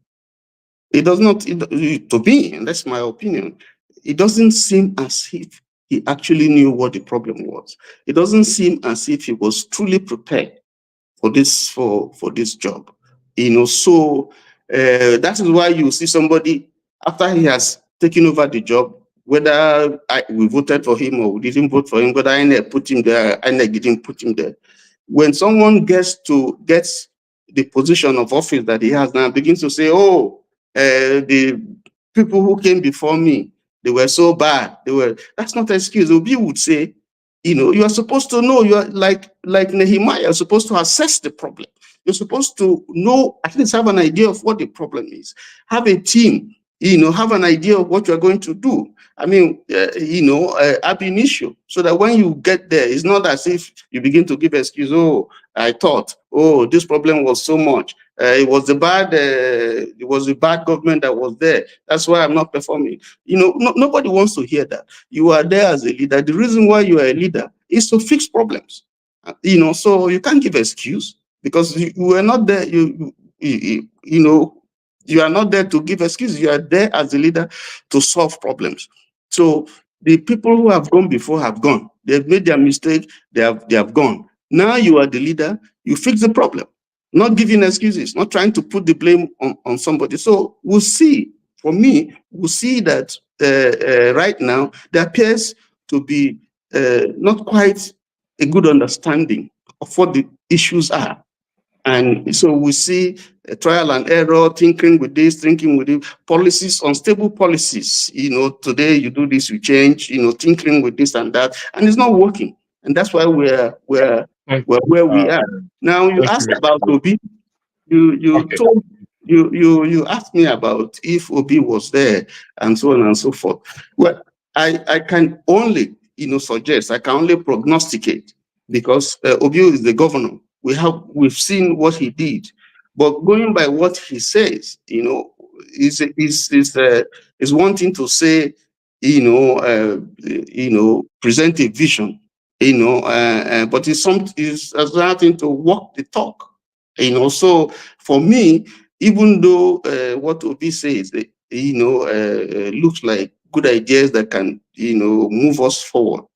it does not, to me, and that's my opinion, it doesn't seem as if he actually knew what the problem was. It doesn't seem as if he was truly prepared for this job. So that is why you see somebody after he has taken over the job, whether we voted for him or we didn't vote for him, whether INEC put him there, INEC didn't put him there. When someone gets the position of office that he has now, begins to say, "Oh, the people who came before me, they were so bad. That's not an excuse." Obi would say, you are supposed to know. You are like Nehemiah. You're supposed to assess the problem. You're supposed to know, at least have an idea of what the problem is. Have a team. Have an idea of what you're going to do. I mean, ab initio, so that when you get there, it's not as if you begin to give excuse. "Oh, I thought, this problem was so much. It was the bad government that was there. That's why I'm not performing." Nobody wants to hear that. You are there as a leader. The reason why you are a leader is to fix problems. So you can't give excuse because you were not there. You are not there to give excuses. You are there as a leader to solve problems. So the people who have gone before have gone. They've made their mistake. They have gone. Now you are the leader. You fix the problem, not giving excuses, not trying to put the blame on somebody. So we'll see. For me, we'll see that right now there appears to be not quite a good understanding of what the issues are. And so we see trial and error, tinkering with this, thinking with it, policies, unstable policies. Today you do this, you change, tinkering with this and that, and it's not working. And that's why we're where we are. Now you asked about Obi. You asked me about if Obi was there and so on and so forth. Well, I can only suggest, I can only prognosticate, because Obi is the governor. We've seen what he did, but going by what he says, is wanting to say, present a vision, but it's starting to walk the talk, So for me, even though what Obi says, looks like good ideas that can, move us forward,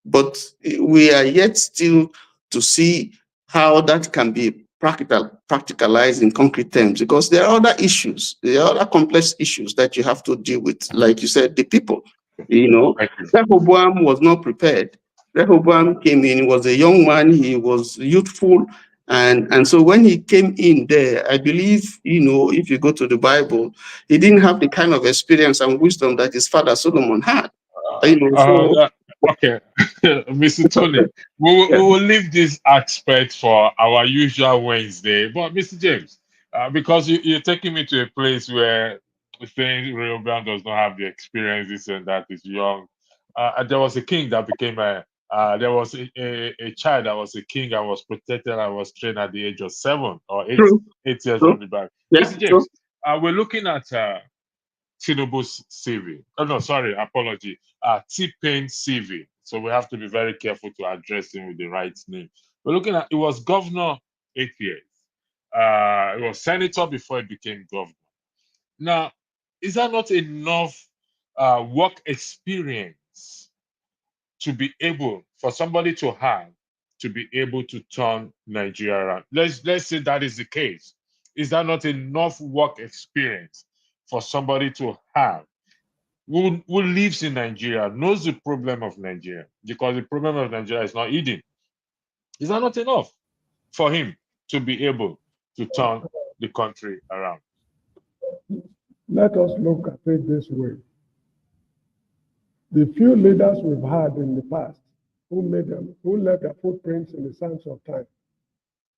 but we are yet still to see how that can be practicalized in concrete terms, because there are other issues, there are other complex issues that you have to deal with. Like you said, the people, Rehoboam was not prepared. Rehoboam came in, he was a young man, he was youthful, and so when he came in there, I believe, if you go to the Bible, he didn't have the kind of experience and wisdom that his father Solomon had. Okay, Mr. Tony, we will leave this aspect for our usual Wednesday. But Mr. James, because you're taking me to a place where saying Rehoboam does not have the experiences and that is young. There was a king that became there was a child that was a king and was protected and was trained at the age of 7 or 8 years from the back. Mr. James, we're looking at Tinubu's CV. Oh, no, sorry, apology. T-Pain CV. So we have to be very careful to address him with the right name. We're looking at, it was governor 8 years. It was senator before he became governor. Now, is that not enough work experience to be able, for somebody to have, to be able to turn Nigeria around? Let's say that is the case. Is that not enough work experience for somebody to have who lives in Nigeria, knows the problem of Nigeria, because the problem of Nigeria is not eating? Is that not enough for him to be able to turn the country around? Let us look at it this way. The few leaders we've had in the past who left their footprints in the sands of time,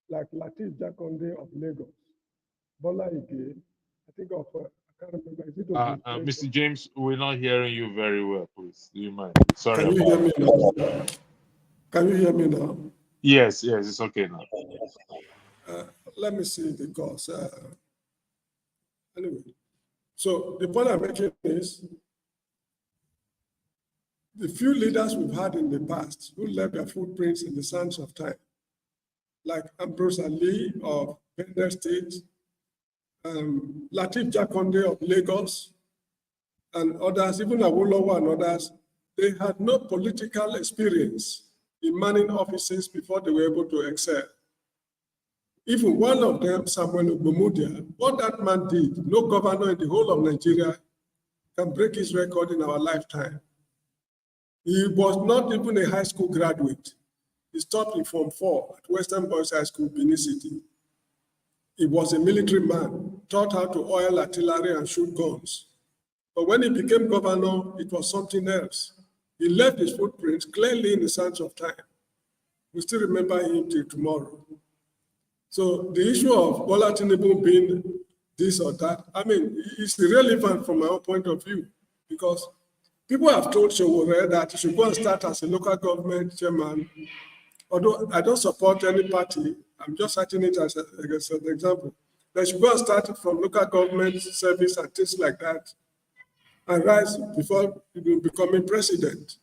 like Lateef Jakonde of Lagos, Bola Ige, I think of, I can't remember, is it Mr. James, we're not hearing you very well, please. Do you mind? Sorry. Can you hear me now? Can you hear me now? Yes, it's okay now. Let me see, because anyway. So the point I'm making is the few leaders we've had in the past who left their footprints in the sands of time, like Ambrose Ali of Bender State, Lateef Jakonde of Lagos, and others, even Awolowo and others, they had no political experience in manning offices before they were able to excel. Even one of them, Samuel Ogbomudia, what that man did, no governor in the whole of Nigeria can break his record in our lifetime. He was not even a high school graduate. He stopped in Form 4 at Western Boys High School, Benin City. He was a military man, taught how to oil artillery and shoot guns. But when he became governor, it was something else. He left his footprints clearly in the sands of time. We still remember him till tomorrow. So the issue of Bola Tinubu being this or that, I mean, it's irrelevant from my own point of view, because people have told Sowore that he should go and start as a local government chairman. Although I don't support any party, I'm just citing it as an example. They should go and start from local government service and things like that, and rise before becoming president.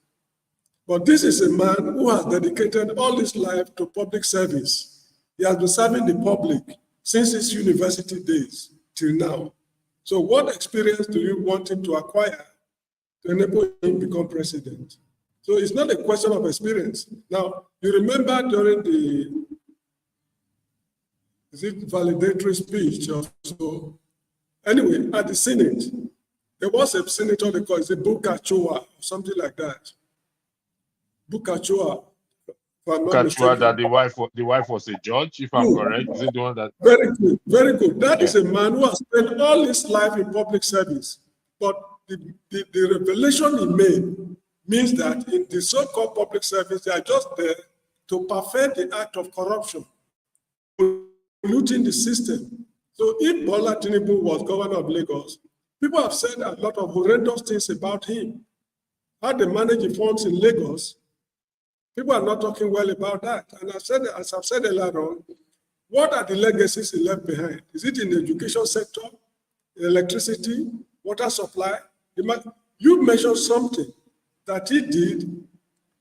But this is a man who has dedicated all his life to public service. He has been serving the public since his university days till now. So what experience do you want him to acquire to enable him to become president? So it's not a question of experience. Now, you remember during the validatory speech or so, anyway, at the Senate, there was a senator, they call it Buka Chua, or something like that. Buka Chua. That the wife was a judge, if I'm correct. Is it the one that? Very good, very good. That is a man who has spent all his life in public service. But the revelation he made means that in the so-called public service, they are just there to perfect the act of corruption, polluting the system. So if Bola Tinubu was governor of Lagos, people have said a lot of horrendous things about him. How they manage the funds in Lagos, people are not talking well about that. And as I've said earlier on, what are the legacies he left behind? Is it in the education sector, electricity, water supply? You mentioned something that he did,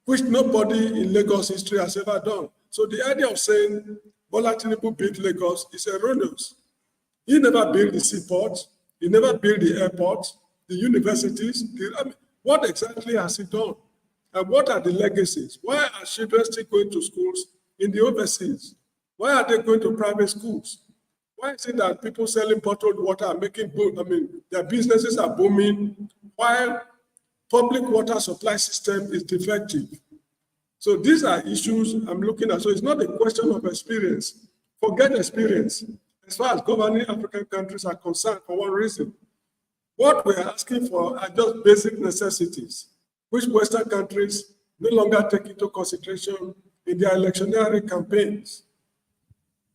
which nobody in Lagos history has ever done. So the idea of saying Bola Tinubu built Lagos is erroneous. He never built the seaport, he never built the airport, the universities. What exactly has he done? And what are the legacies? Why are children still going to schools in the overseas? Why are they going to private schools? Why is it that people selling bottled water are their businesses are booming while public water supply system is defective? So these are issues I'm looking at. So it's not a question of experience. Forget experience. As far as governing African countries are concerned, for one reason, what we're asking for are just basic necessities, which Western countries no longer take into consideration in their electionary campaigns.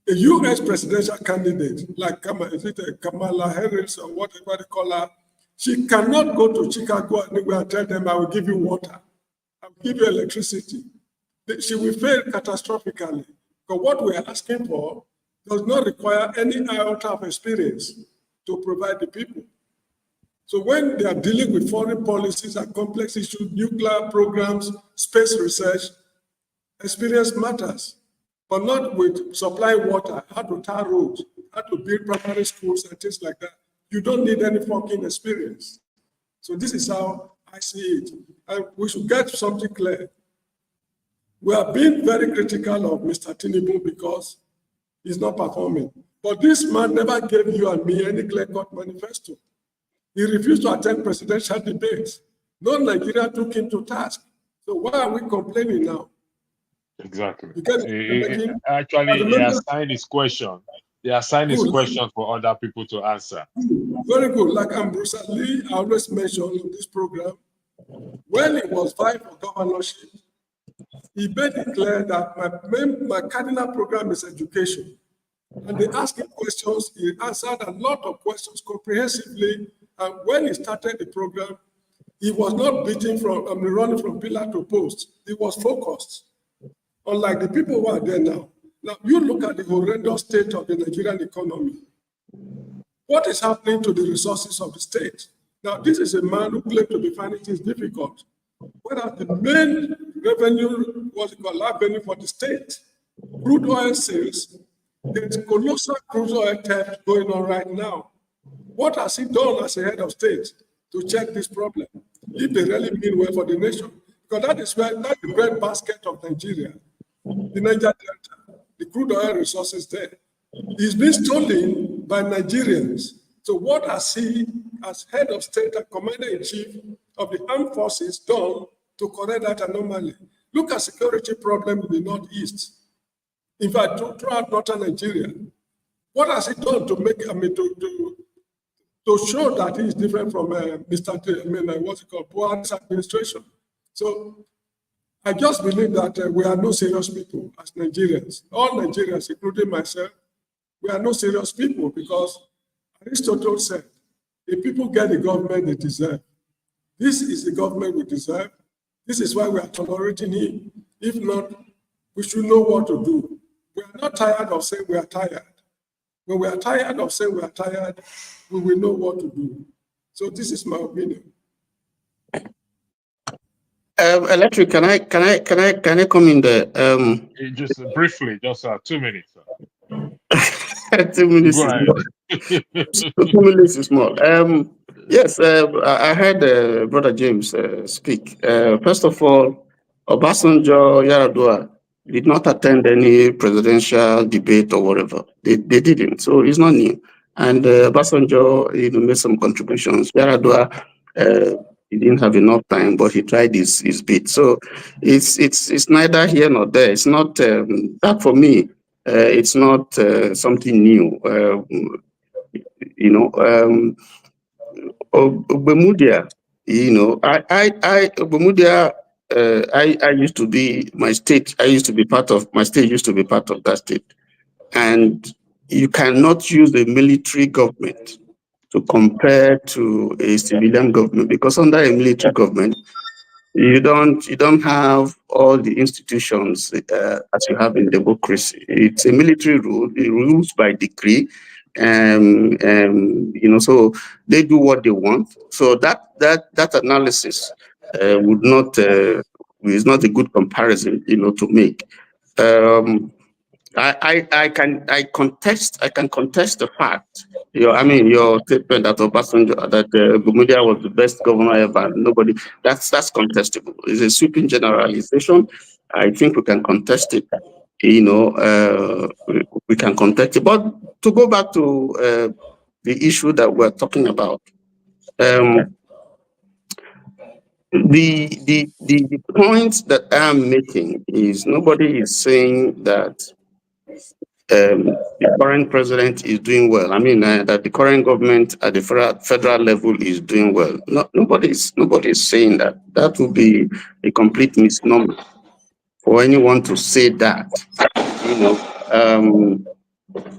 A US presidential candidate, like Kamala Harris or whatever they call her, she cannot go to Chicago and tell them, I will give you water, I will give you electricity. She will fail catastrophically, because what we are asking for does not require any iota of experience to provide the people. So when they are dealing with foreign policies and complex issues, nuclear programs, space research, experience matters. but not with supply water, how to tar roads, how to build primary schools and things like that. You don't need any fucking experience. So this is how I see it. And we should get something clear. We are being very critical of Mr. Tinubu because he's not performing. But this man never gave you and me any clear-cut manifesto. He refused to attend presidential debates. No Nigeria took him to task. So why are we complaining now? Exactly. He assigned his question. They assigned his question for other people to answer. Very good. Like Bruce Lee, I always mention on this program, when he was vying for governorship, he made it clear that my cardinal program is education. And they asked him questions, he answered a lot of questions comprehensively. And when he started the program, he was not running from pillar to post. He was focused. Unlike the people who are there now. Now, you look at the horrendous state of the Nigerian economy. What is happening to the resources of the state? Now, this is a man who claimed to be finding things difficult. Whereas the main revenue, revenue for the state, crude oil sales, there's colossal crude oil theft going on right now. What has he done as a head of state to check this problem? If they really mean well for the nation, because that's the bread basket of Nigeria, the Niger Delta, the crude oil resources there. It's been stolen by Nigerians. So what has he, as head of state and commander-in-chief of the armed forces, done to correct that anomaly? Look at security problem in the Northeast. In fact, throughout northern Nigeria. What has he done to make, to show that he is different from Buhari's administration? So I just believe that we are no serious people as Nigerians. All Nigerians, including myself, we are no serious people because Aristotle said, if people get the government they deserve, this is the government we deserve. This is why we are tolerating him. If not, we should know what to do. We are not tired of saying we are tired. When we are tired of saying we are tired, we will know what to do. So this is my opinion. Electric, can I come in there? Just briefly, just 2 minutes. 2 minutes. Go ahead. 2 minutes is small. Yes, I heard Brother James speak. First of all, Obasanjo, Yaradua did not attend any presidential debate or whatever. They didn't, so it's not new. And Obasanjo, made some contributions. Yaradua, he didn't have enough time, but he tried his bit. So it's neither here nor there. It's not that for me. It's not something new. Obemudia, Obemudia, I used to be my state. My state used to be part of that state, and you cannot use the military government to compare to a civilian government, because under a military government, you don't have all the institutions as you have in democracy. It's a military rule. It rules by decree, so they do what they want. So that analysis would not is not a good comparison, to make. I can contest the fact. Your statement that Obasanjo, that Bumudia was the best governor ever. Nobody. That's contestable. It's a sweeping generalization. I think we can contest it. We can contest it. But to go back to the issue that we're talking about, the point that I'm making is nobody is saying that the current president is doing well. That the current government at the federal level is doing well. Nobody is saying that. That would be a complete misnomer for anyone to say that.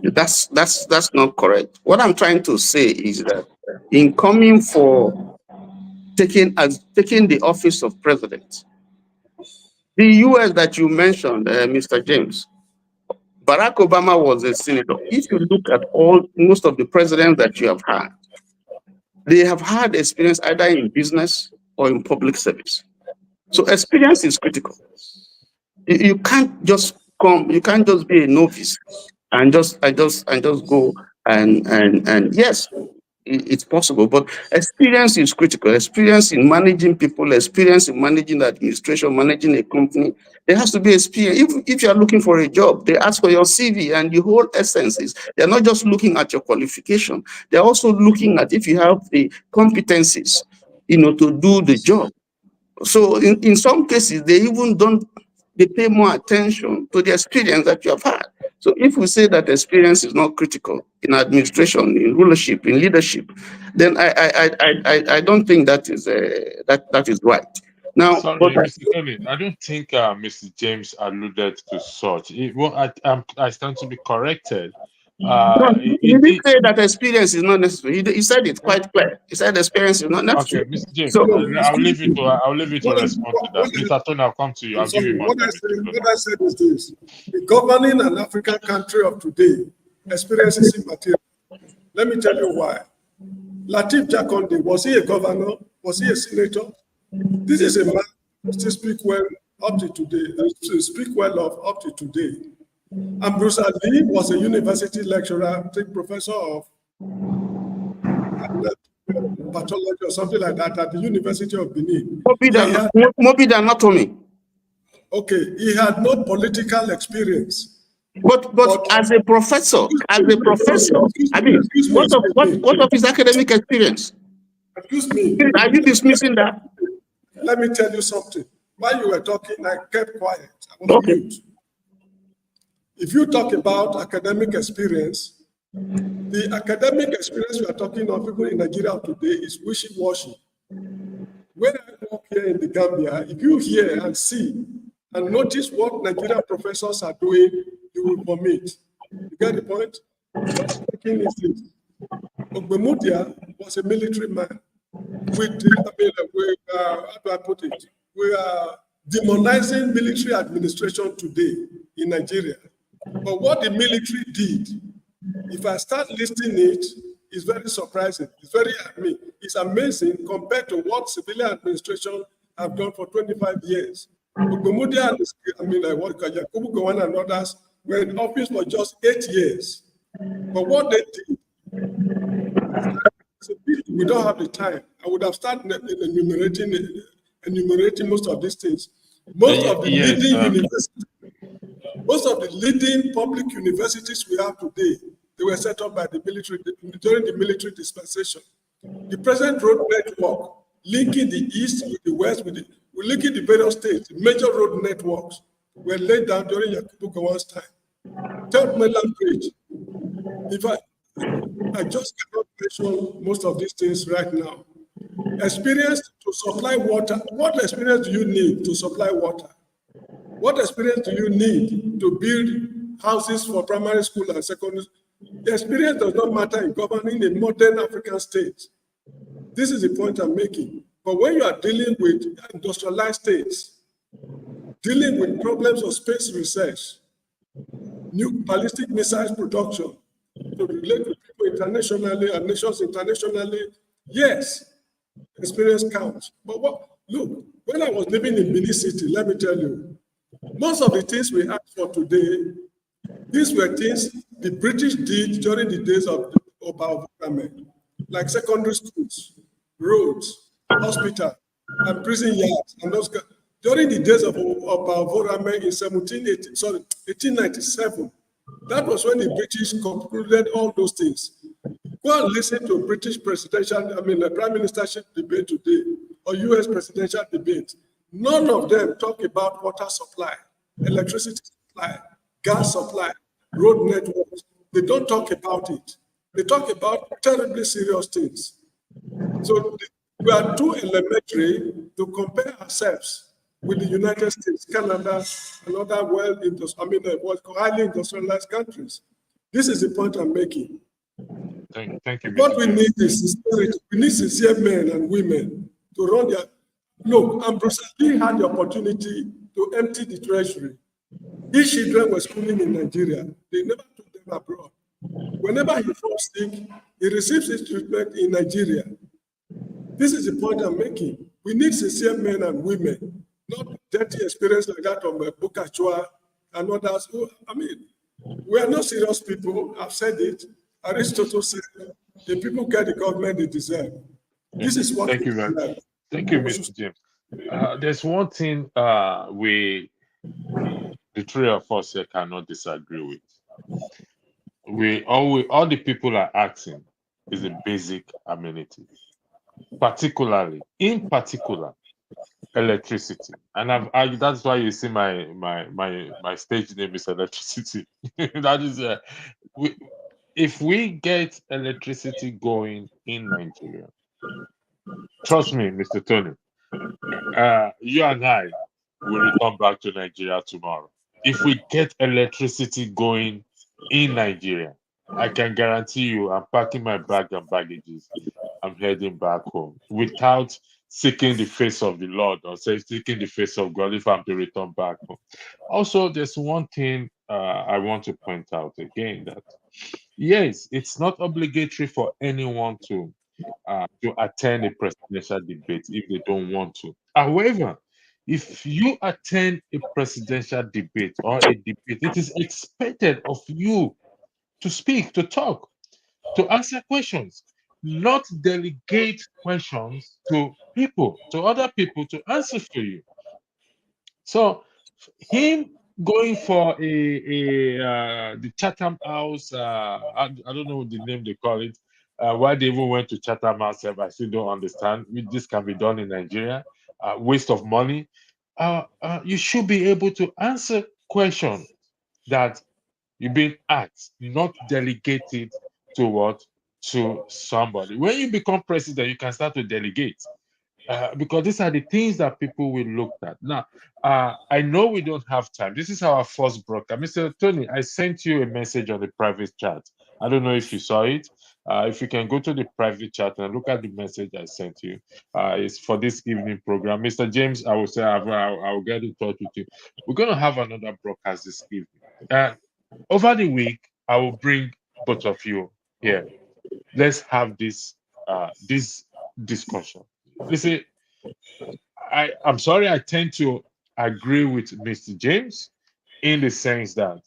That's not correct. What I'm trying to say is that in coming for taking the office of president, the US that you mentioned, Mr. James, Barack Obama was a senator. If you look at most of the presidents that you have had, they have had experience either in business or in public service. So experience is critical. You can't just come. You can't just be a novice and just go and yes, it's possible, but experience is critical. Experience in managing people, experience in managing the administration, managing a company. There has to be experience. If you are looking for a job, they ask for your CV, and the whole essence is they're not just looking at your qualification. They're also looking at if you have the competencies, to do the job. So in some cases, they pay more attention to the experience that you have had. So if we say that experience is not critical in administration, in rulership, in leadership, then I don't think that is right. Now, sorry, Mr. Kelly, I don't think Mr. James alluded to such. I stand to be corrected. He didn't say that experience is not necessary. He said it quite clear. He said experience is not necessary. Okay, Mr. James, So I'll leave you to respond to that. Mr. Tony, I'll come to you. I'll give you more time. What I said is this: the governing an African country of today, experience is immaterial. Let me tell you why. Latif Jakonde, was he a governor? Was he a senator? This is a man who still speak well up to today. And Bruce Ali was a university lecturer, I think professor of pathology or something like that at the University of Benin. Morbid anatomy. Okay, he had no political experience. But as a professor, I mean, what of his academic experience? Excuse me. Are you dismissing that? Let me tell you something. While you were talking, I kept quiet. I was mute. If you talk about academic experience, the academic experience we are talking of people in Nigeria today is wishy-washy. When I walk here in the Gambia, if you hear and see and notice what Nigerian professors are doing, you will vomit. You get the point? What's making is this. Ogbemudia was a military man. How do I put it? We are demonizing military administration today in Nigeria. But what the military did, if I start listing it, it's very surprising. It's amazing compared to what civilian administration have done for 25 years. Ogbemudia and Yakubu Gowon and others were in office for just 8 years. But what they did, we don't have the time. I would have started enumerating most of these things. Most of the leading public universities we have today, they were set up by the military during the military dispensation. The present road network linking the east with the west, linking the various states, major road networks were laid down during Yakubu Gowon's time. Third mainland bridge. In fact, I just cannot mention most of these things right now. Experience to supply water. What experience do you need to supply water? What experience do you need to build houses for primary school and secondary school? The experience does not matter in governing a modern African state. This is the point I'm making. But when you are dealing with industrialized states, dealing with problems of space research, new ballistic missiles production, to relate with people internationally and nations internationally, yes, experience counts. But look, when I was living in Benin City, let me tell you, most of the things we ask for today, these were things the British did during the days of Bola Ahmed, like secondary schools, roads, hospital, and prison yards, and those. During the days of Bola Ahmed in 1897, that was when the British concluded all those things. Go and listen to British the prime ministership debate today, or US presidential debate. None of them talk about water supply, electricity supply, gas supply, road networks. They don't talk about it. They talk about terribly serious things. So we are too elementary to compare ourselves with the United States, Canada, and other highly industrialized countries. This is the point I'm making. Thank you. What we need is sincerity. We need sincere men and women to run their. Look, Ambrose Lee had the opportunity to empty the treasury. His children were schooling in Nigeria. They never took them abroad. Whenever he falls sick, he receives his treatment in Nigeria. This is the point I'm making. We need sincere men and women, not dirty experience like that of Bukachua and others who, I mean, we are not serious people. I've said it. Aristotle said, the people get the government they deserve. This is what Thank you very much. Thank you, Mr. James. There's one thing the three of us here cannot disagree with. All the people are asking is a basic amenity, in particular, electricity. And that's why you see my stage name is electricity. That is if we get electricity going in Nigeria, trust me, Mr. Tony, you and I will return back to Nigeria tomorrow. If we get electricity going in Nigeria, I can guarantee you I'm packing my bag and baggages. I'm heading back home without seeking the face of the Lord or seeking the face of God if I'm to return back home. Also, there's one thing I want to point out again, that yes, it's not obligatory for anyone to attend a presidential debate if they don't want to. However, if you attend a presidential debate or a debate, it is expected of you to speak, to talk, to answer questions, not delegate questions to other people to answer for you. So him going for the Chatham House, I don't know the name they call it, why they even went to Chatham House, I still don't understand. This can be done in Nigeria, waste of money. You should be able to answer questions that you've been asked, not delegated to what? To somebody. When you become president, you can start to delegate. Because these are the things that people will look at. Now, I know we don't have time. This is our first broadcast. Mr. Tony, I sent you a message on the private chat. I don't know if you saw it. If you can go to the private chat and look at the message I sent you, it's for this evening program. Mr. James, I will say I will get in touch with you. We're going to have another broadcast this evening. Over the week, I will bring both of you here. Let's have this discussion. You see, I'm sorry, I tend to agree with Mr. James in the sense that,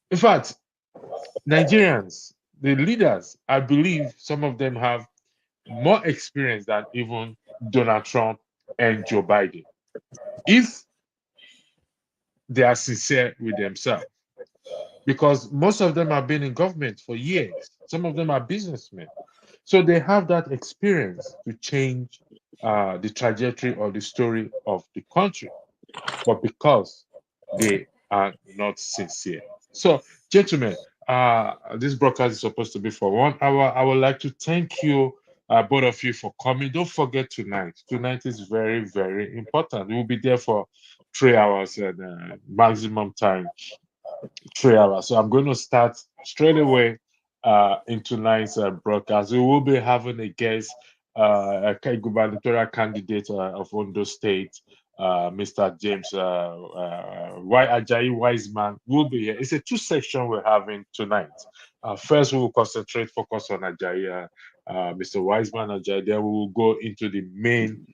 in fact, Nigerians, the leaders, I believe some of them have more experience than even Donald Trump and Joe Biden, if they are sincere with themselves. Because most of them have been in government for years. Some of them are businessmen. So they have that experience to change the trajectory or the story of the country. But because they are not sincere. So, gentlemen, this broadcast is supposed to be for 1 hour. I would like to thank you, both of you, for coming. Don't forget tonight. Tonight is very, very important. We'll be there for 3 hours and maximum time. 3 hours. So I'm going to start straight away in tonight's broadcast. We will be having a guest, a gubernatorial candidate of Ondo State, Mr. James Ajayi Wiseman will be here. It's a two-section we're having tonight. First, we will focus on Ajayi, Mr. Wiseman Ajayi. Then we will go into the main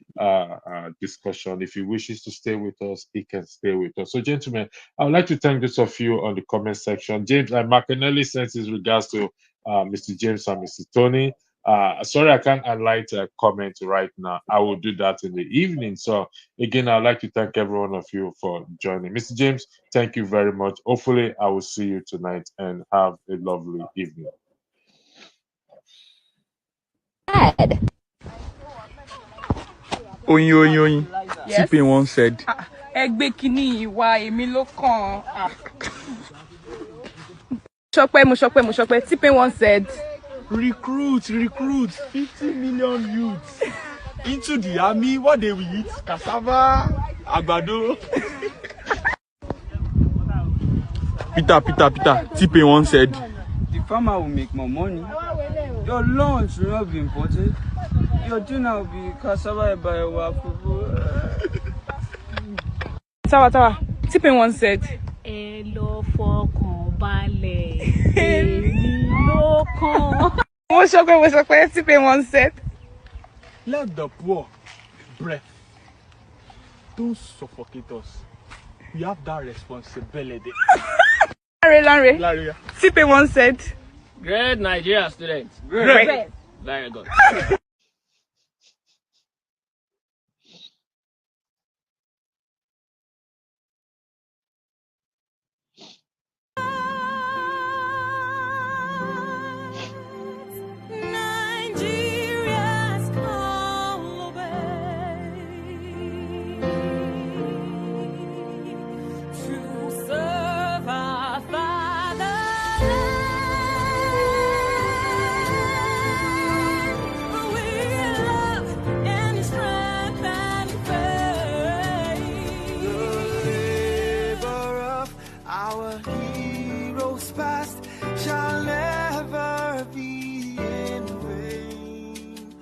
discussion. If he wishes to stay with us, he can stay with us. So, gentlemen, I would like to thank those of you on the comment section. James, McAnally sends his regards to Mr. James and Mr. Tony. Sorry, I can't highlight a comment right now. I will do that in the evening. So again, I'd like to thank every one of you for joining. Mr. James, thank you very much. Hopefully, I will see you tonight and have a lovely evening. Oyin. Yes. TP1 said. Ẹgbẹ́ kìíní ìwà èmi ló kàn. Mo ṣọpẹ́. TP1 said. Recruit 50 million youths into the army. What they will eat? Cassava, àgbàdo. Peter. TP1 said. The farmer will make more money. Your lunch will not be imported. Your dinner will be cassava by our people. Tawa. TP1 said. Ẹ lọ fọkàn balẹ̀, èmi ló kàn. Mo ṣọpẹ́. TP1 said. Let the poor breath. Don't suffocate us. We have that responsibility. Larry. Larry. TPay1 said. Great Nigerian students. Great. Very good. Nigeria's call away to serve our fatherland. We love and strength and faith. The labor of our heroes past shall never be in vain.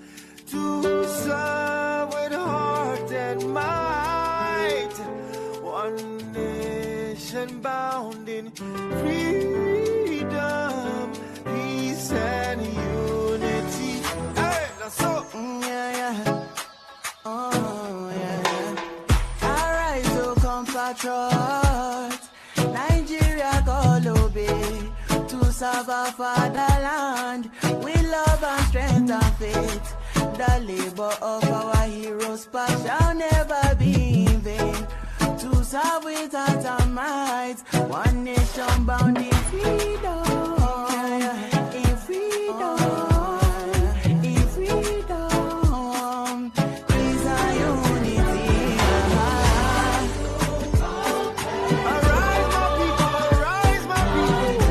To serve with heart and might, one nation bound in freedom, peace and unity. Hey, that's so. Oh yeah. Arise, O compatriots, Nigeria call obey to serve our fatherland with love and strength and faith. The labor of our heroes past shall never be in vain. To serve with heart and might, one nation bound in freedom. In freedom. In freedom. Peace and unity. Arise, my people. Arise, my people.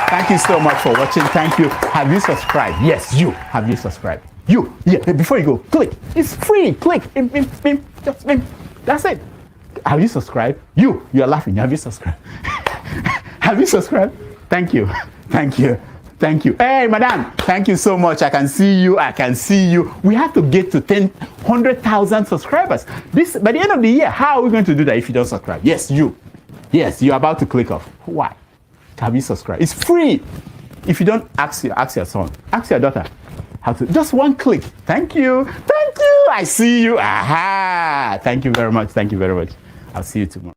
Thank you so much for watching. Thank you. Have you subscribed? Yes, you. Have you subscribed? You. Yeah, before you go, click. It's free. Click. Just that's it. Have you subscribed? You're laughing. Have you subscribed? Have you subscribed? Thank you. Thank you. Thank you. Hey, madam. Thank you so much. I can see you. I can see you. We have to get to 100,000 subscribers. This by the end of the year. How are we going to do that if you don't subscribe? Yes, you. Yes, you're about to click off. Why? Have you subscribed? It's free. If you don't, ask your son, ask your daughter how to. Just one click. Thank you. Thank you. I see you. Aha. Thank you very much. Thank you very much. I'll see you tomorrow.